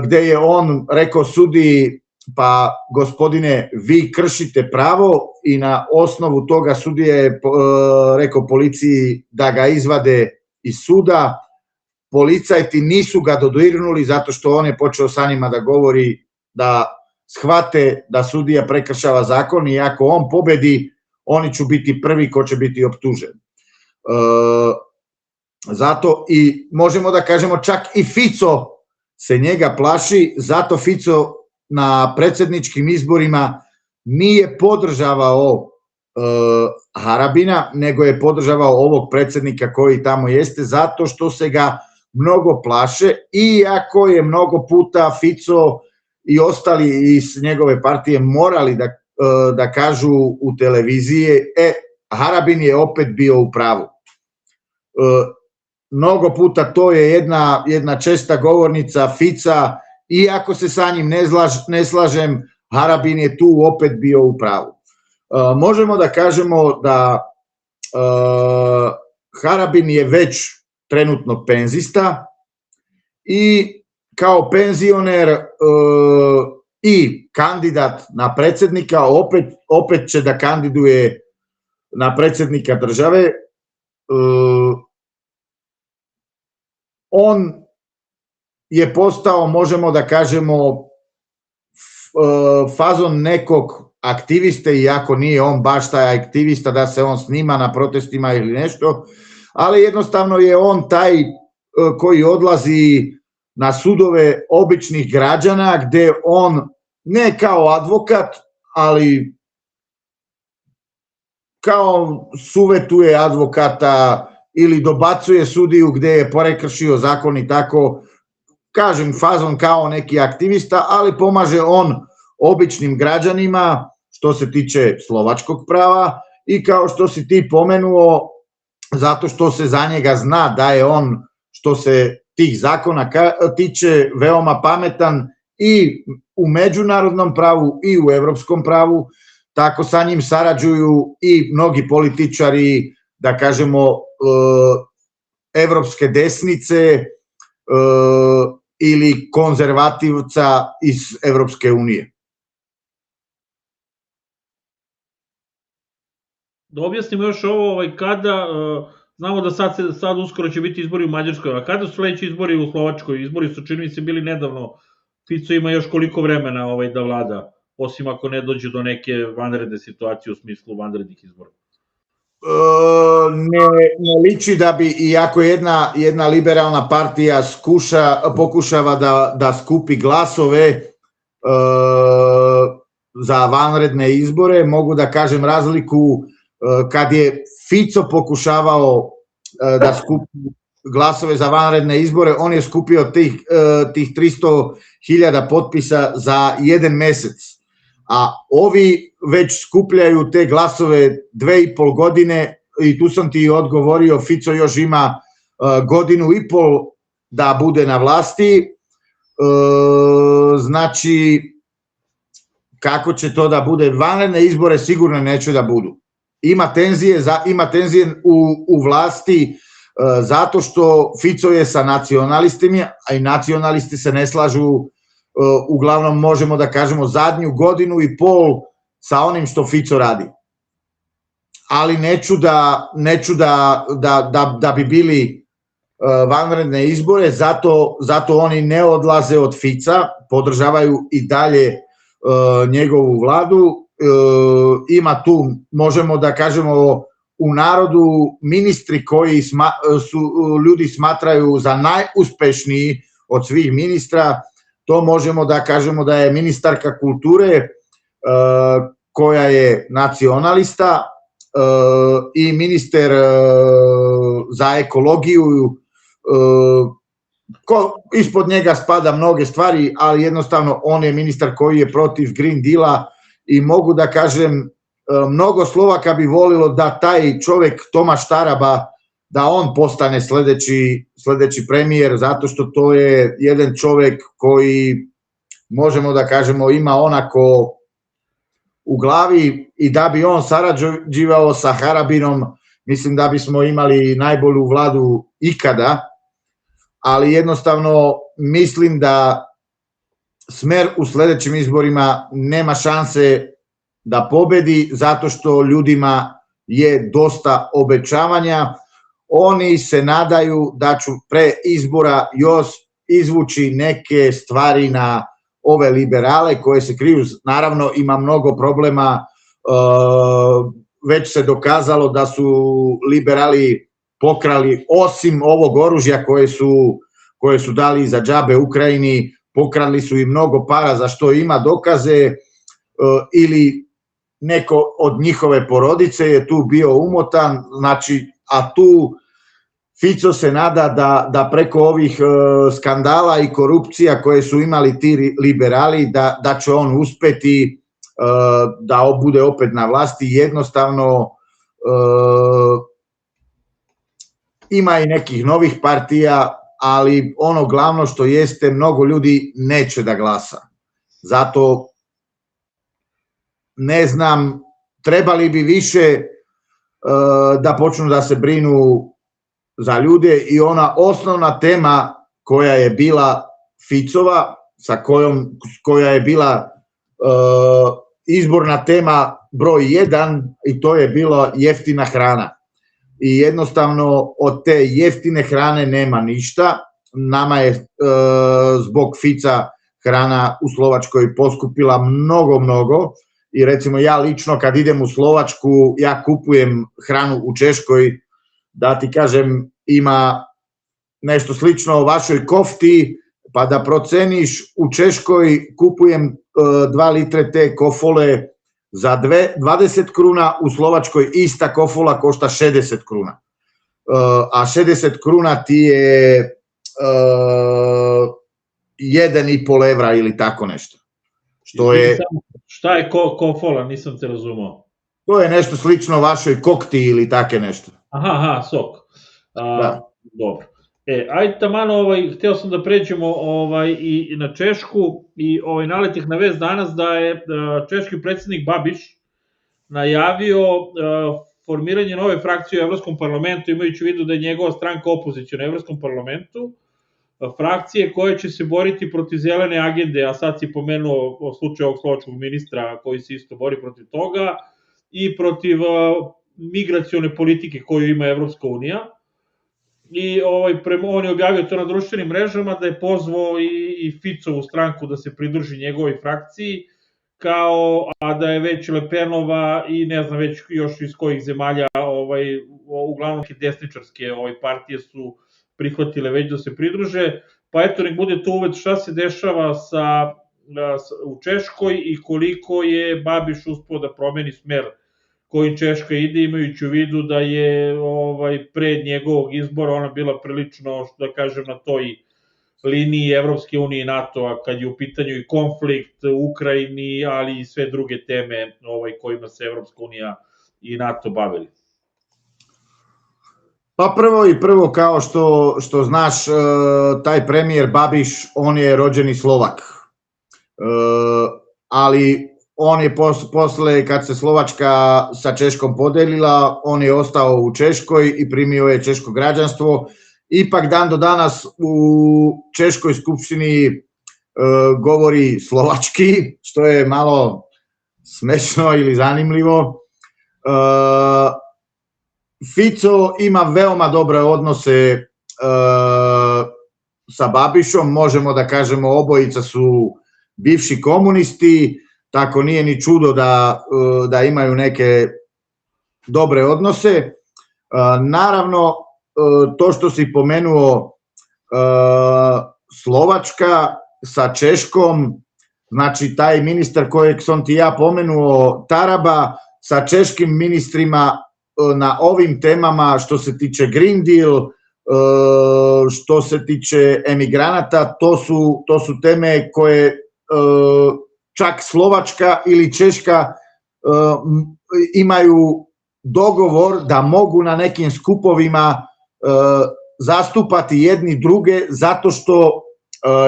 gde je on rekao sudiji, pa gospodine, vi kršite pravo, i na osnovu toga sudija je rekao policiji da ga izvade iz suda. Policajti nisu ga dodirnuli zato što on je počeo sa njima da govori, da shvate da sudija prekršava zakon i ako on pobedi, oni će biti prvi ko će biti optužen. Zato i možemo da kažemo čak i Fico se njega plaši, zato Fico na predsjedničkim izborima nije podržavao Harabina, nego je podržavao ovog predsjednika koji tamo jeste, zato što se ga mnogo plaše, iako je mnogo puta Fico i ostali iz njegove partije morali da kažu u televiziji, Harabin je opet bio u pravu. Mnogo puta to je jedna česta govornica Fica, iako se sa njim ne slažem, Harabin je tu opet bio u pravu. Možemo da kažemo da Harabin je već trenutno penzista i kao penzioner i kandidat na predsjednika opet će da kandiduje na predsjednika države. On je postao, možemo da kažemo, fazon nekog aktiviste, iako nije on baš taj aktivista da se on snima na protestima ili nešto, ali jednostavno je on taj koji odlazi na sudove običnih građana, gde on ne kao advokat, ali kao suvetuje advokata ili dobacuje sudiju gde je prekršio zakon i tako, kažem, fazon kao neki aktivista, ali pomaže on običnim građanima što se tiče slovačkog prava i kao što si ti pomenuo, zato što se za njega zna da je on, što se tih zakona tiče, veoma pametan i u međunarodnom pravu i u evropskom pravu, tako sa njim sarađuju i mnogi političari, da kažemo, evropske desnice ili konzervativca iz Evropske unije. Da objasnimo još ovo, kada, znamo da sad uskoro će biti izbori u Mađarskoj, a kada su sledeći izbori u Slovačkoj? Izbori su, čini mi se, bili nedavno. Fico ima još koliko vremena da vlada, osim ako ne dođe do neke vanredne situacije u smislu vanrednih izbora? Ne liči da bi, iako jedna liberalna partija pokušava da skupi glasove za vanredne izbore, mogu da kažem razliku kad je Fico pokušavao da skupi glasove za vanredne izbore, on je skupio tih 300.000 potpisa za jedan mesec, a ovi već skupljaju te glasove 2,5 godine i tu sam ti odgovorio, Fico još ima 1,5 godinu da bude na vlasti, znači kako će to da bude, vanredne izbore sigurno neće da budu. Ima tenzije u vlasti zato što Fico je sa nacionalistima, a i nacionalisti se ne slažu, uglavnom možemo da kažemo zadnju 1,5 godinu sa onim što Fico radi. Ali neću da bi bili vanredne izbore, zato oni ne odlaze od Fica, podržavaju i dalje njegovu vladu. Ima tu, možemo da kažemo, u narodu ministri koji ljudi smatraju za najuspešniji od svih ministra, to možemo da kažemo da je ministarka kulture koja je nacionalista i ministar za ekologiju, ispod njega spada mnoge stvari, ali jednostavno on je ministar koji je protiv Green Deala i mogu da kažem, mnogo Slovaka bi volilo da taj čovek Tomaš Taraba, da on postane sledeći premijer, zato što to je jedan čovek koji, možemo da kažemo, ima onako u glavi i da bi on sarađivao sa Harabinom, mislim da bismo imali najbolju vladu ikada, ali jednostavno mislim da Smer u sledećim izborima nema šanse da pobedi, zato što ljudima je dosta obećavanja. Oni se nadaju da ću pre izbora još izvući neke stvari na ove liberale koje se kriju. Naravno, ima mnogo problema, već se dokazalo da su liberali pokrali, osim ovog oružja koje su dali za džabe Ukrajini, pokrali su i mnogo para za što ima dokaze, ili neko od njihove porodice je tu bio umotan, znači, a tu Fico se nada da preko ovih skandala i korupcija koje su imali ti liberali, da će on uspeti da bude opet na vlasti. Jednostavno ima i nekih novih partija, ali ono glavno što jeste, mnogo ljudi neće da glasa. Zato ne znam, trebali bi više da počnu da se brinu za ljude i ona osnovna tema koja je bila Ficova, koja je bila izborna tema broj 1, i to je bila jeftina hrana. I jednostavno od te jeftine hrane nema ništa. Nama je zbog Fica hrana u Slovačkoj poskupila mnogo, i recimo ja lično kad idem u Slovačku, ja kupujem hranu u Češkoj, da ti kažem, ima nešto slično o vašoj kofti, pa da proceniš, u Češkoj kupujem 2 litre te kofole za 20 kruna, u Slovačkoj ista kofola košta 60 kruna. A 60 kruna ti je 1,5 evra ili tako nešto. Šta je kofola, nisam te razumao. To je nešto slično vašoj kokti ili take nešto. Aha, sok. Da. Dobro. Ajde tamano, hteo sam da pređemo i na Češku, i naletih na vest danas da je češki predsednik Babiš najavio formiranje nove frakcije u Evropskom parlamentu, imajući u vidu da je njegova stranka opozicija u Evropskom parlamentu, frakcije koje će se boriti protiv zelene agende, a sad si pomenuo o slučaju ovog slovačkog ministra koji se isto bori protiv toga, i protiv migracione politike koju ima Evropska unija. I on je objavio to na društvenim mrežama, da je pozvao i Ficovu stranku da se pridruži njegovoj frakciji, a da je već Le Penova i ne znam već još iz kojih zemalja, uglavnom desničarske partije su prihvatile već da se pridruže. Pa eto, nek bude to uvek šta se dešava u Češkoj i koliko je Babiš uspeo da promeni smer kojim Češka ide, imajući u vidu da je pre njegovog izbora ona bila prilično, da kažem, na toj liniji Evropske unije i NATO-a, kad je u pitanju i konflikt u Ukrajini, ali i sve druge teme kojima se Evropska unija i NATO bavili. Pa prvo, kao što znaš, taj premijer Babiš, on je rođeni Slovak. Ali on je posle, kad se Slovačka sa Češkom podelila, on je ostao u Češkoj i primio je češko građanstvo. Ipak dan do danas u Češkoj skupštini govori slovački, što je malo smešno ili zanimljivo. Fico ima veoma dobre odnose sa Babišom, možemo da kažemo obojica su bivši komunisti, tako nije ni čudo da imaju neke dobre odnose. Naravno, to što si pomenuo Slovačka sa Češkom, znači taj ministar kojeg sam ti ja pomenuo, Taraba, sa češkim ministrima na ovim temama što se tiče Green Deal, što se tiče emigranata, to su teme koje čak Slovačka ili Češka imaju dogovor da mogu na nekim skupovima zastupati jedni druge zato što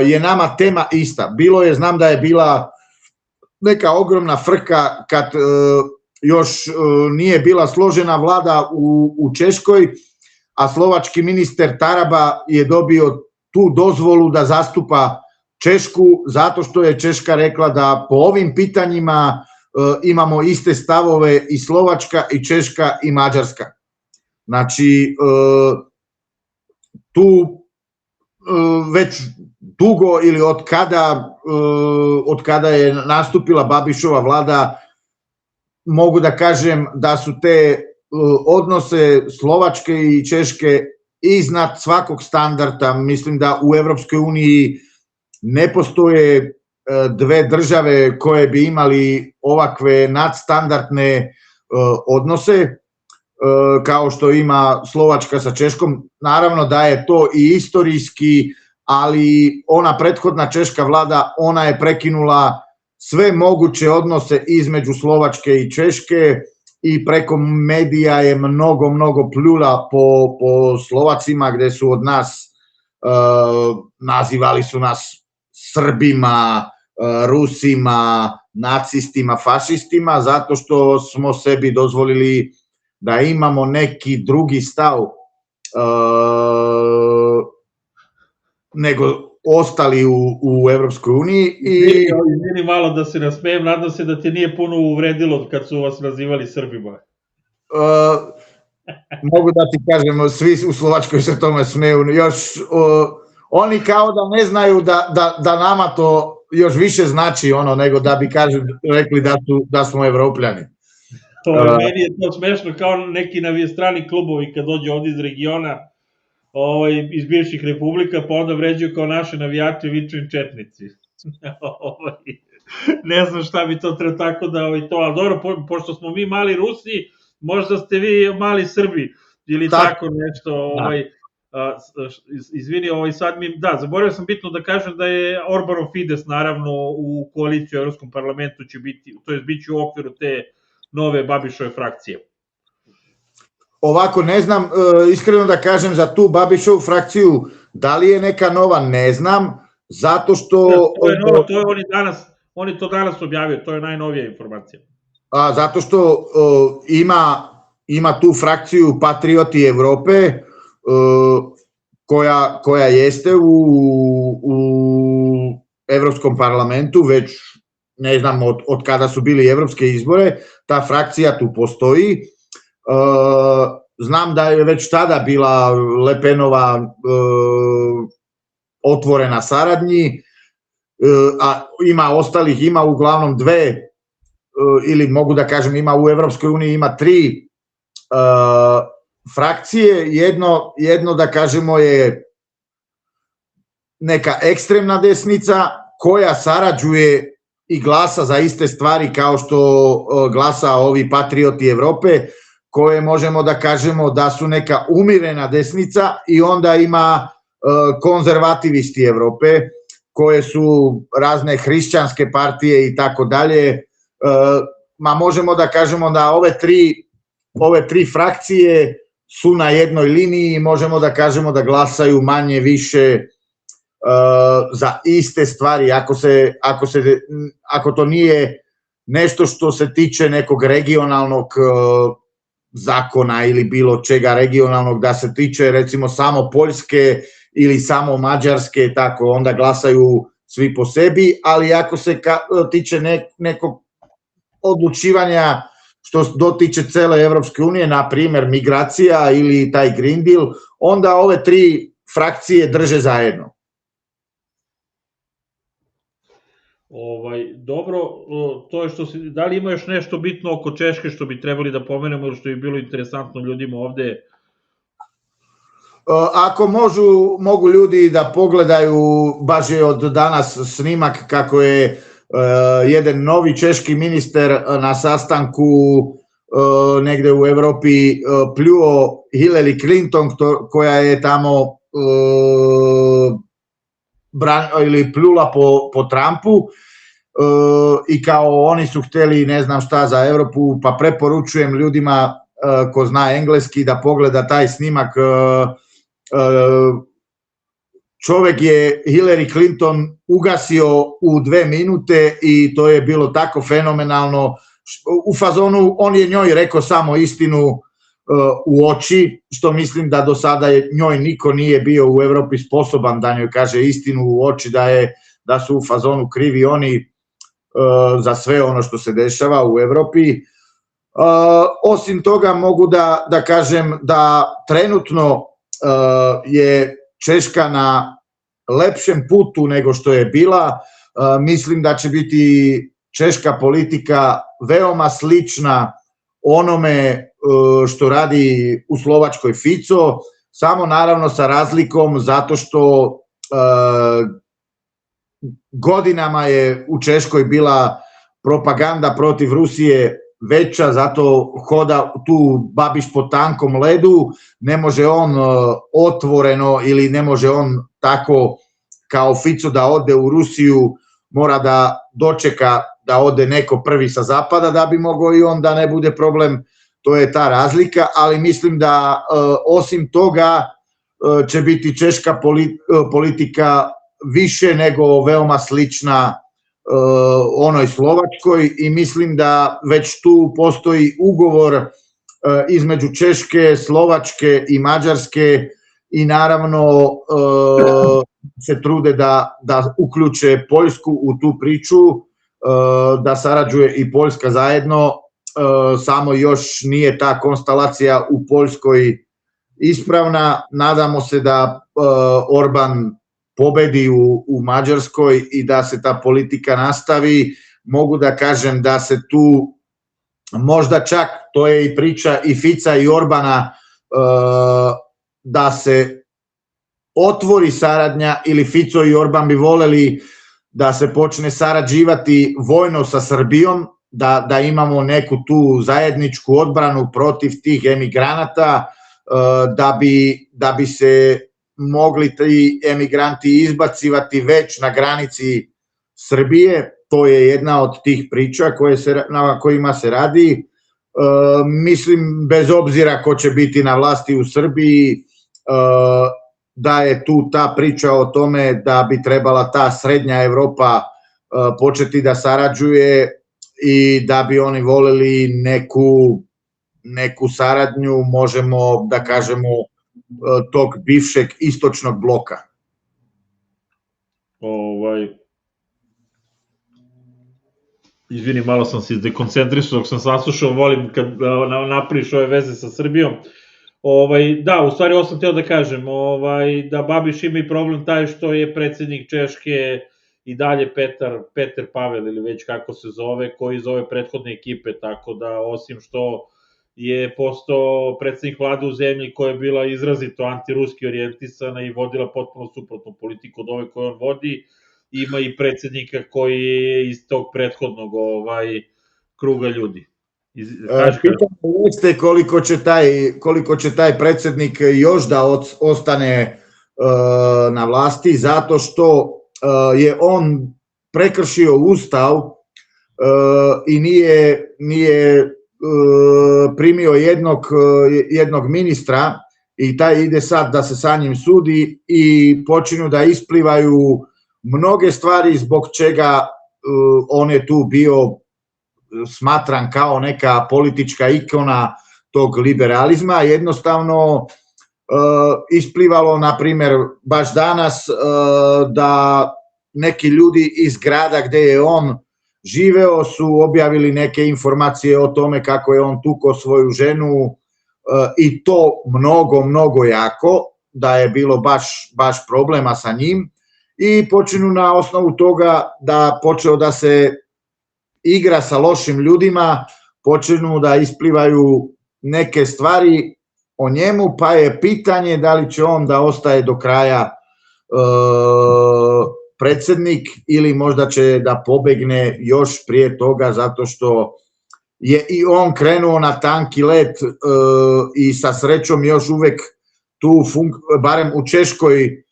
je nama tema ista. Znam da je bila neka ogromna frka kad još nije bila složena vlada u Češkoj, a slovački ministar Taraba je dobio tu dozvolu da zastupa Češku zato što je Češka rekla da po ovim pitanjima imamo iste stavove i Slovačka i Češka i Mađarska. Znači, tu već dugo ili od kada je nastupila Babišova vlada, mogu da kažem da su te odnose Slovačke i Češke iznad svakog standarda. Mislim da u Evropskoj uniji ne postoje dve države koje bi imali ovakve nadstandardne odnose kao što ima Slovačka sa Češkom. Naravno da je to i istorijski, ali ona prethodna češka vlada, ona je prekinula sve moguće odnose između Slovačke i Češke i preko medija je mnogo pljula po Slovacima, gde su od nas nazivali su nas Srbima, Rusima, nacistima, fašistima, zato što smo sebi dozvolili da imamo neki drugi stav nego ostali u Evropskoj uniji. Izvini malo da se nasmejem, nadam se da te nije puno uvredilo kad su vas nazivali Srbima. Mogu da ti kažem, svi u Slovačkoj se tome smeju, još oni kao da ne znaju da nama to još više znači nego da bi rekli da smo Evropljani. Meni je to smešno kao neki strani klubovi kad dođe ovdje iz regiona, iz bivših republika, pa onda vređaju kao naše navijače, viču im četnici. Ne znam šta bi to treba tako da to, ali dobro, pošto smo mi mali Rusi, možda ste vi mali Srbi, ili tako nešto, izvini, sad zaboravio sam bitno da kažem da je Orbanov Fides naravno u koaliciji u Evropskom parlamentu će biti, to je bit će u okviru te nove Babišove frakcije. Ovako, ne znam, iskreno da kažem za tu Babišovu frakciju, da li je neka nova, ne znam, zato što... To je oni to danas objavio, to je najnovija informacija. Zato što ima tu frakciju Patrioti Evrope, koja jeste u Evropskom parlamentu, već ne znam od kada su bili evropske izbore, ta frakcija tu postoji. Znam da je već tada bila Le Penova otvorena saradnji, a ima uglavnom dve, ili mogu da kažem ima u Evropskoj uniji ima tri frakcije. Jedno da kažemo je neka ekstremna desnica koja sarađuje i glasa za iste stvari kao što glasa ovi patrioti Evrope, koje možemo da kažemo da su neka umirena desnica, i onda ima konzervativisti Evrope, koje su razne hrišćanske partije i tako dalje. Možemo da kažemo da ove tri frakcije su na jednoj liniji i možemo da kažemo da glasaju manje više za iste stvari, ako to nije nešto što se tiče nekog regionalnog zakona ili bilo čega regionalnog, da se tiče recimo samo Poljske ili samo Mađarske, tako onda glasaju svi po sebi, ali ako se tiče nekog odlučivanja što dotiče cele Evropske unije, na primer migracija ili taj Green Deal, onda ove tri frakcije drže zajedno. Dobro, to je da li ima još nešto bitno oko Češke što bi trebali da pomenemo ili što bi bilo interesantno ljudima ovde? Ako mogu ljudi da pogledaju, baš je od danas snimak kako je jedan novi češki ministar na sastanku negde u Evropi pljuo Hillary Clinton, koja je tamo ili pljula po Trumpu, i kao oni su hteli ne znam šta za Evropu, pa preporučujem ljudima ko zna engleski da pogleda taj snimak. Čovek je Hillary Clinton ugasio u 2 minute i to je bilo tako fenomenalno. U fazonu, on je njoj rekao samo istinu u oči, što mislim da do sada njoj niko nije bio u Evropi sposoban da njoj kaže istinu u oči, da su u fazonu krivi oni za sve ono što se dešava u Evropi. Osim toga mogu da kažem da trenutno je Češka na lepšem putu nego što je bila. Mislim da će biti češka politika veoma slična onome što radi u Slovačkoj Fico, samo naravno sa razlikom zato što godinama je u Češkoj bila propaganda protiv Rusije veća, zato hoda tu babiš po tankom ledu, ne može on otvoreno ili ne može on tako kao Fico da ode u Rusiju, mora da dočeka da ode neko prvi sa zapada da bi mogao i on da ne bude problem, to je ta razlika, ali mislim da osim toga će biti češka politika više nego veoma slična onoj Slovačkoj i mislim da već tu postoji ugovor između Češke, Slovačke i Mađarske i naravno se trude da uključe Poljsku u tu priču, da sarađuje i Poljska zajedno, samo još nije ta konstalacija u Poljskoj ispravna. Nadamo se da Orban pobedi u Mađarskoj i da se ta politika nastavi. Mogu da kažem da se tu možda čak, to je i priča i Fica i Orbana, da se otvori saradnja ili Fico i Orban bi voleli da se počne sarađivati vojno sa Srbijom, da imamo neku tu zajedničku odbranu protiv tih emigranata, da bi se mogli ti emigranti izbacivati već na granici Srbije. To je jedna od tih priča na kojima se radi. Mislim, bez obzira ko će biti na vlasti u Srbiji, da je tu ta priča o tome da bi trebala ta srednja Evropa početi da sarađuje i da bi oni voleli neku saradnju, možemo da kažemo, tog bivšeg istočnog bloka. Izvini, malo sam se izdekoncentrisao dok sam saslušao, volim kad napraviš ove veze sa Srbijom. Da, u stvari ovo sam hteo da kažem, da Babiš ima i problem taj što je predsednik Češke i dalje Peter Pavel ili već kako se zove, koji iz ove prethodne ekipe, tako da osim što je postao predsednik vlade u zemlji koja je bila izrazito antiruski orijentisana i vodila potpuno suprotnu politiku od ove koje on vodi, ima i predsjednika koji je iz tog prethodnog kruga ljudi. Pitanje jeste koliko će taj predsjednik još da ostane na vlasti, zato što je on prekršio Ustav i nije primio jednog ministra i taj ide sad da se sa njim sudi i počinju da isplivaju mnoge stvari zbog čega on je tu bio smatran kao neka politička ikona tog liberalizma. Jednostavno isplivalo, na primjer, baš danas da neki ljudi iz grada gde je on živeo su objavili neke informacije o tome kako je on tukao svoju ženu i to mnogo jako, da je bilo baš problema sa njim i počinu na osnovu toga da počeo da se igra sa lošim ljudima, počinu da isplivaju neke stvari o njemu, pa je pitanje da li će on da ostaje do kraja predsjednik ili možda će da pobegne još prije toga, zato što je i on krenuo na tanki led i sa srećom još uvek tu, barem u Češkoj,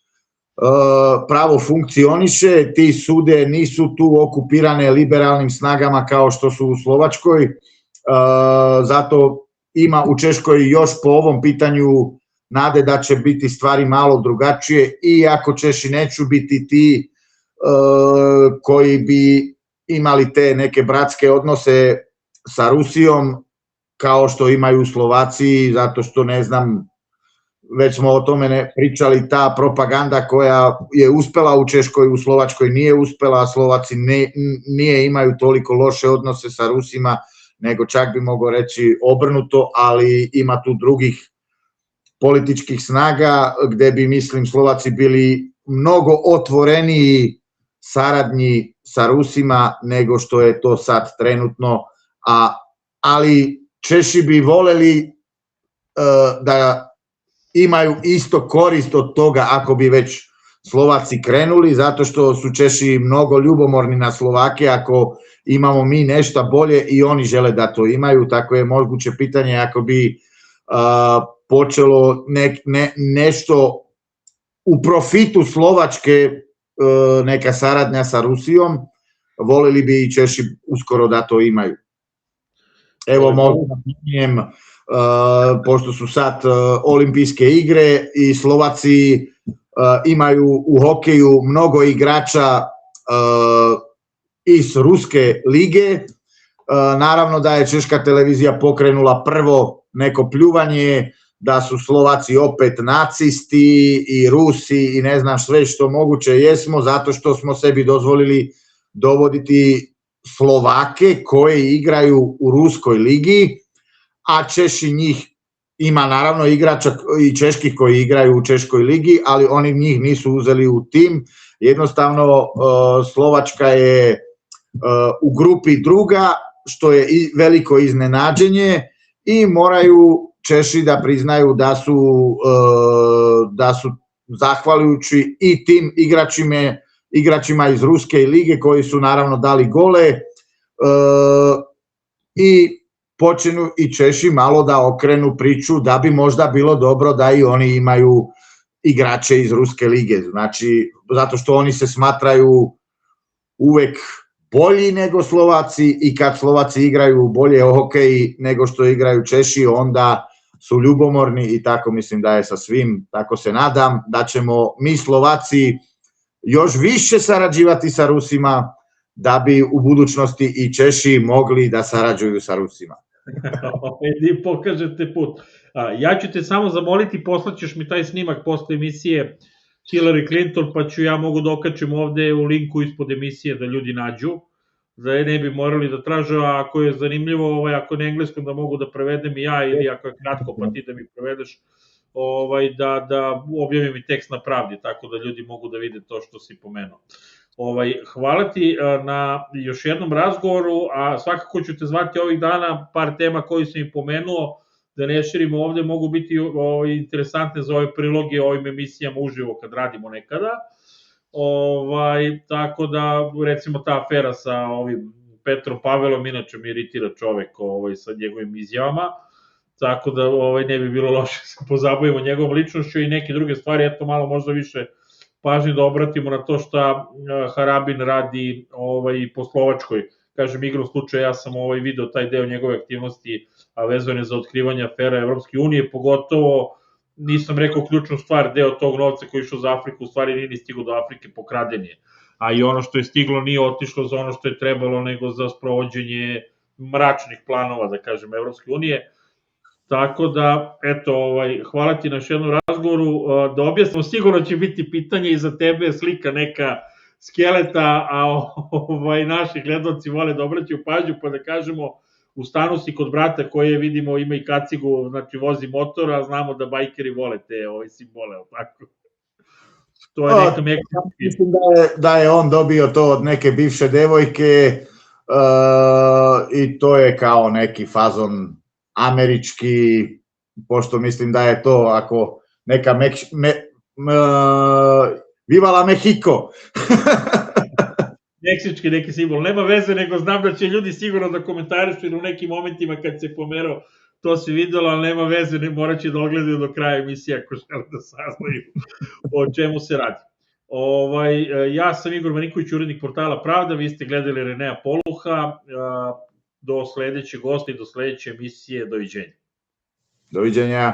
pravo funkcioniše, ti sude nisu tu okupirane liberalnim snagama kao što su u Slovačkoj, zato ima u Češkoj još po ovom pitanju nade da će biti stvari malo drugačije, iako Češi neću biti ti koji bi imali te neke bratske odnose sa Rusijom kao što imaju Slovaci, zato što ne znam, već smo o tome pričali, ta propaganda koja je uspela u Češkoj, u Slovačkoj nije uspela, a Slovaci nije imaju toliko loše odnose sa Rusima, nego čak bi mogao reći obrnuto, ali ima tu drugih političkih snaga gde bi, mislim, Slovaci bili mnogo otvoreniji saradnji sa Rusima nego što je to sad trenutno, ali Češi bi voleli da imaju isto korist od toga ako bi već Slovaci krenuli, zato što su Češi mnogo ljubomorni na Slovake, ako imamo mi nešto bolje i oni žele da to imaju, tako je moguće pitanje ako bi počelo nešto u profitu Slovačke, neka saradnja sa Rusijom, voleli bi i Češi uskoro da to imaju. Evo mogu da pominjem, pošto su sad olimpijske igre i Slovaci imaju u hokeju mnogo igrača iz Ruske lige, naravno da je Češka televizija pokrenula prvo neko pljuvanje, da su Slovaci opet nacisti i Rusi i ne znam sve što moguće jesmo, zato što smo sebi dozvolili dovoditi Slovake koje igraju u Ruskoj ligi, a Češi njih, ima naravno igrača i čeških koji igraju u Češkoj ligi, ali oni njih nisu uzeli u tim. Jednostavno Slovačka je u grupi druga, što je veliko iznenađenje i moraju Češi da priznaju da su zahvaljujući i tim igračima iz Ruske lige koji su naravno dali gole i počinu i Češi malo da okrenu priču da bi možda bilo dobro da i oni imaju igrače iz Ruske lige, znači zato što oni se smatraju uvek bolji nego Slovaci i kad Slovaci igraju bolje hokej nego što igraju Češi, onda su ljubomorni i tako mislim da je sa svim, tako se nadam da ćemo mi Slovaci još više sarađivati sa Rusima da bi u budućnosti i Češi mogli da sarađuju sa Rusima. I pokažete put. Ja ću te samo zamoliti, poslaćeš mi taj snimak posle emisije Hillary Clinton, pa ću ja mogu da okačim ovde u linku ispod emisije da ljudi nađu, da ne bi morali da traže, a ako je zanimljivo, ako je na engleskom da mogu da prevedem i ja, ili ako je kratko pa ti da mi prevedeš, da objavim i tekst na Pravdi, tako da ljudi mogu da vide to što si pomenuo. Hvala ti na još jednom razgovoru, a svakako ću te zvati ovih dana, par tema koji sam i pomenuo, da ne širimo ovde, mogu biti interesantne za ove priloge ovim emisijama uživo kad radimo nekada. Tako da, recimo, ta afera sa ovim Petrom Pavelom, inače mi iritira čovek sa njegovim izjavama, tako da ne bi bilo loše se pozabavimo njegovom ličnošću i neke druge stvari, eto malo možda više pažnje da obratimo na to šta Harabin radi po Slovačkoj. Kažem, igrom slučaja, ja sam video taj deo njegove aktivnosti, a vezane za otkrivanje afera Evropske unije, pogotovo, nisam rekao ključnu stvar, deo tog novca koji je išao za Afriku, u stvari nije ni stigo do Afrike, pokraden je. A i ono što je stiglo nije otišlo za ono što je trebalo, nego za sprovođenje mračnih planova, da kažem, Evropske unije. Tako da, eto, hvala ti na još jednom razgovoru, da objasnimo, sigurno će biti pitanje i za tebe, slika neka skeleta, a naši gledalci vole da obraćaju pažnju, pa da kažemo, u stanu si kod brata koje vidimo ima i kacigu, znači vozi motor, a znamo da bajkeri vole te simbole, tako? To je neka meka. Mislim da je on dobio to od neke bivše devojke i to je kao neki fazon američki, pošto mislim da je to ako neka Viva la Mexico! Meksički neki simbol, nema veze, nego znam da će ljudi sigurno da komentarišu jer u nekim momentima kad se pomerao to se videlo, ali nema veze, ne morat će da ogledaju do kraja emisije ako žele da saznaju o čemu se radi. Ja sam Igor Marinković, urednik portala Pravda, vi ste gledali Renea Poluha, do sledećeg gosta i do sledeće emisije, doviđenja. Doviđenja.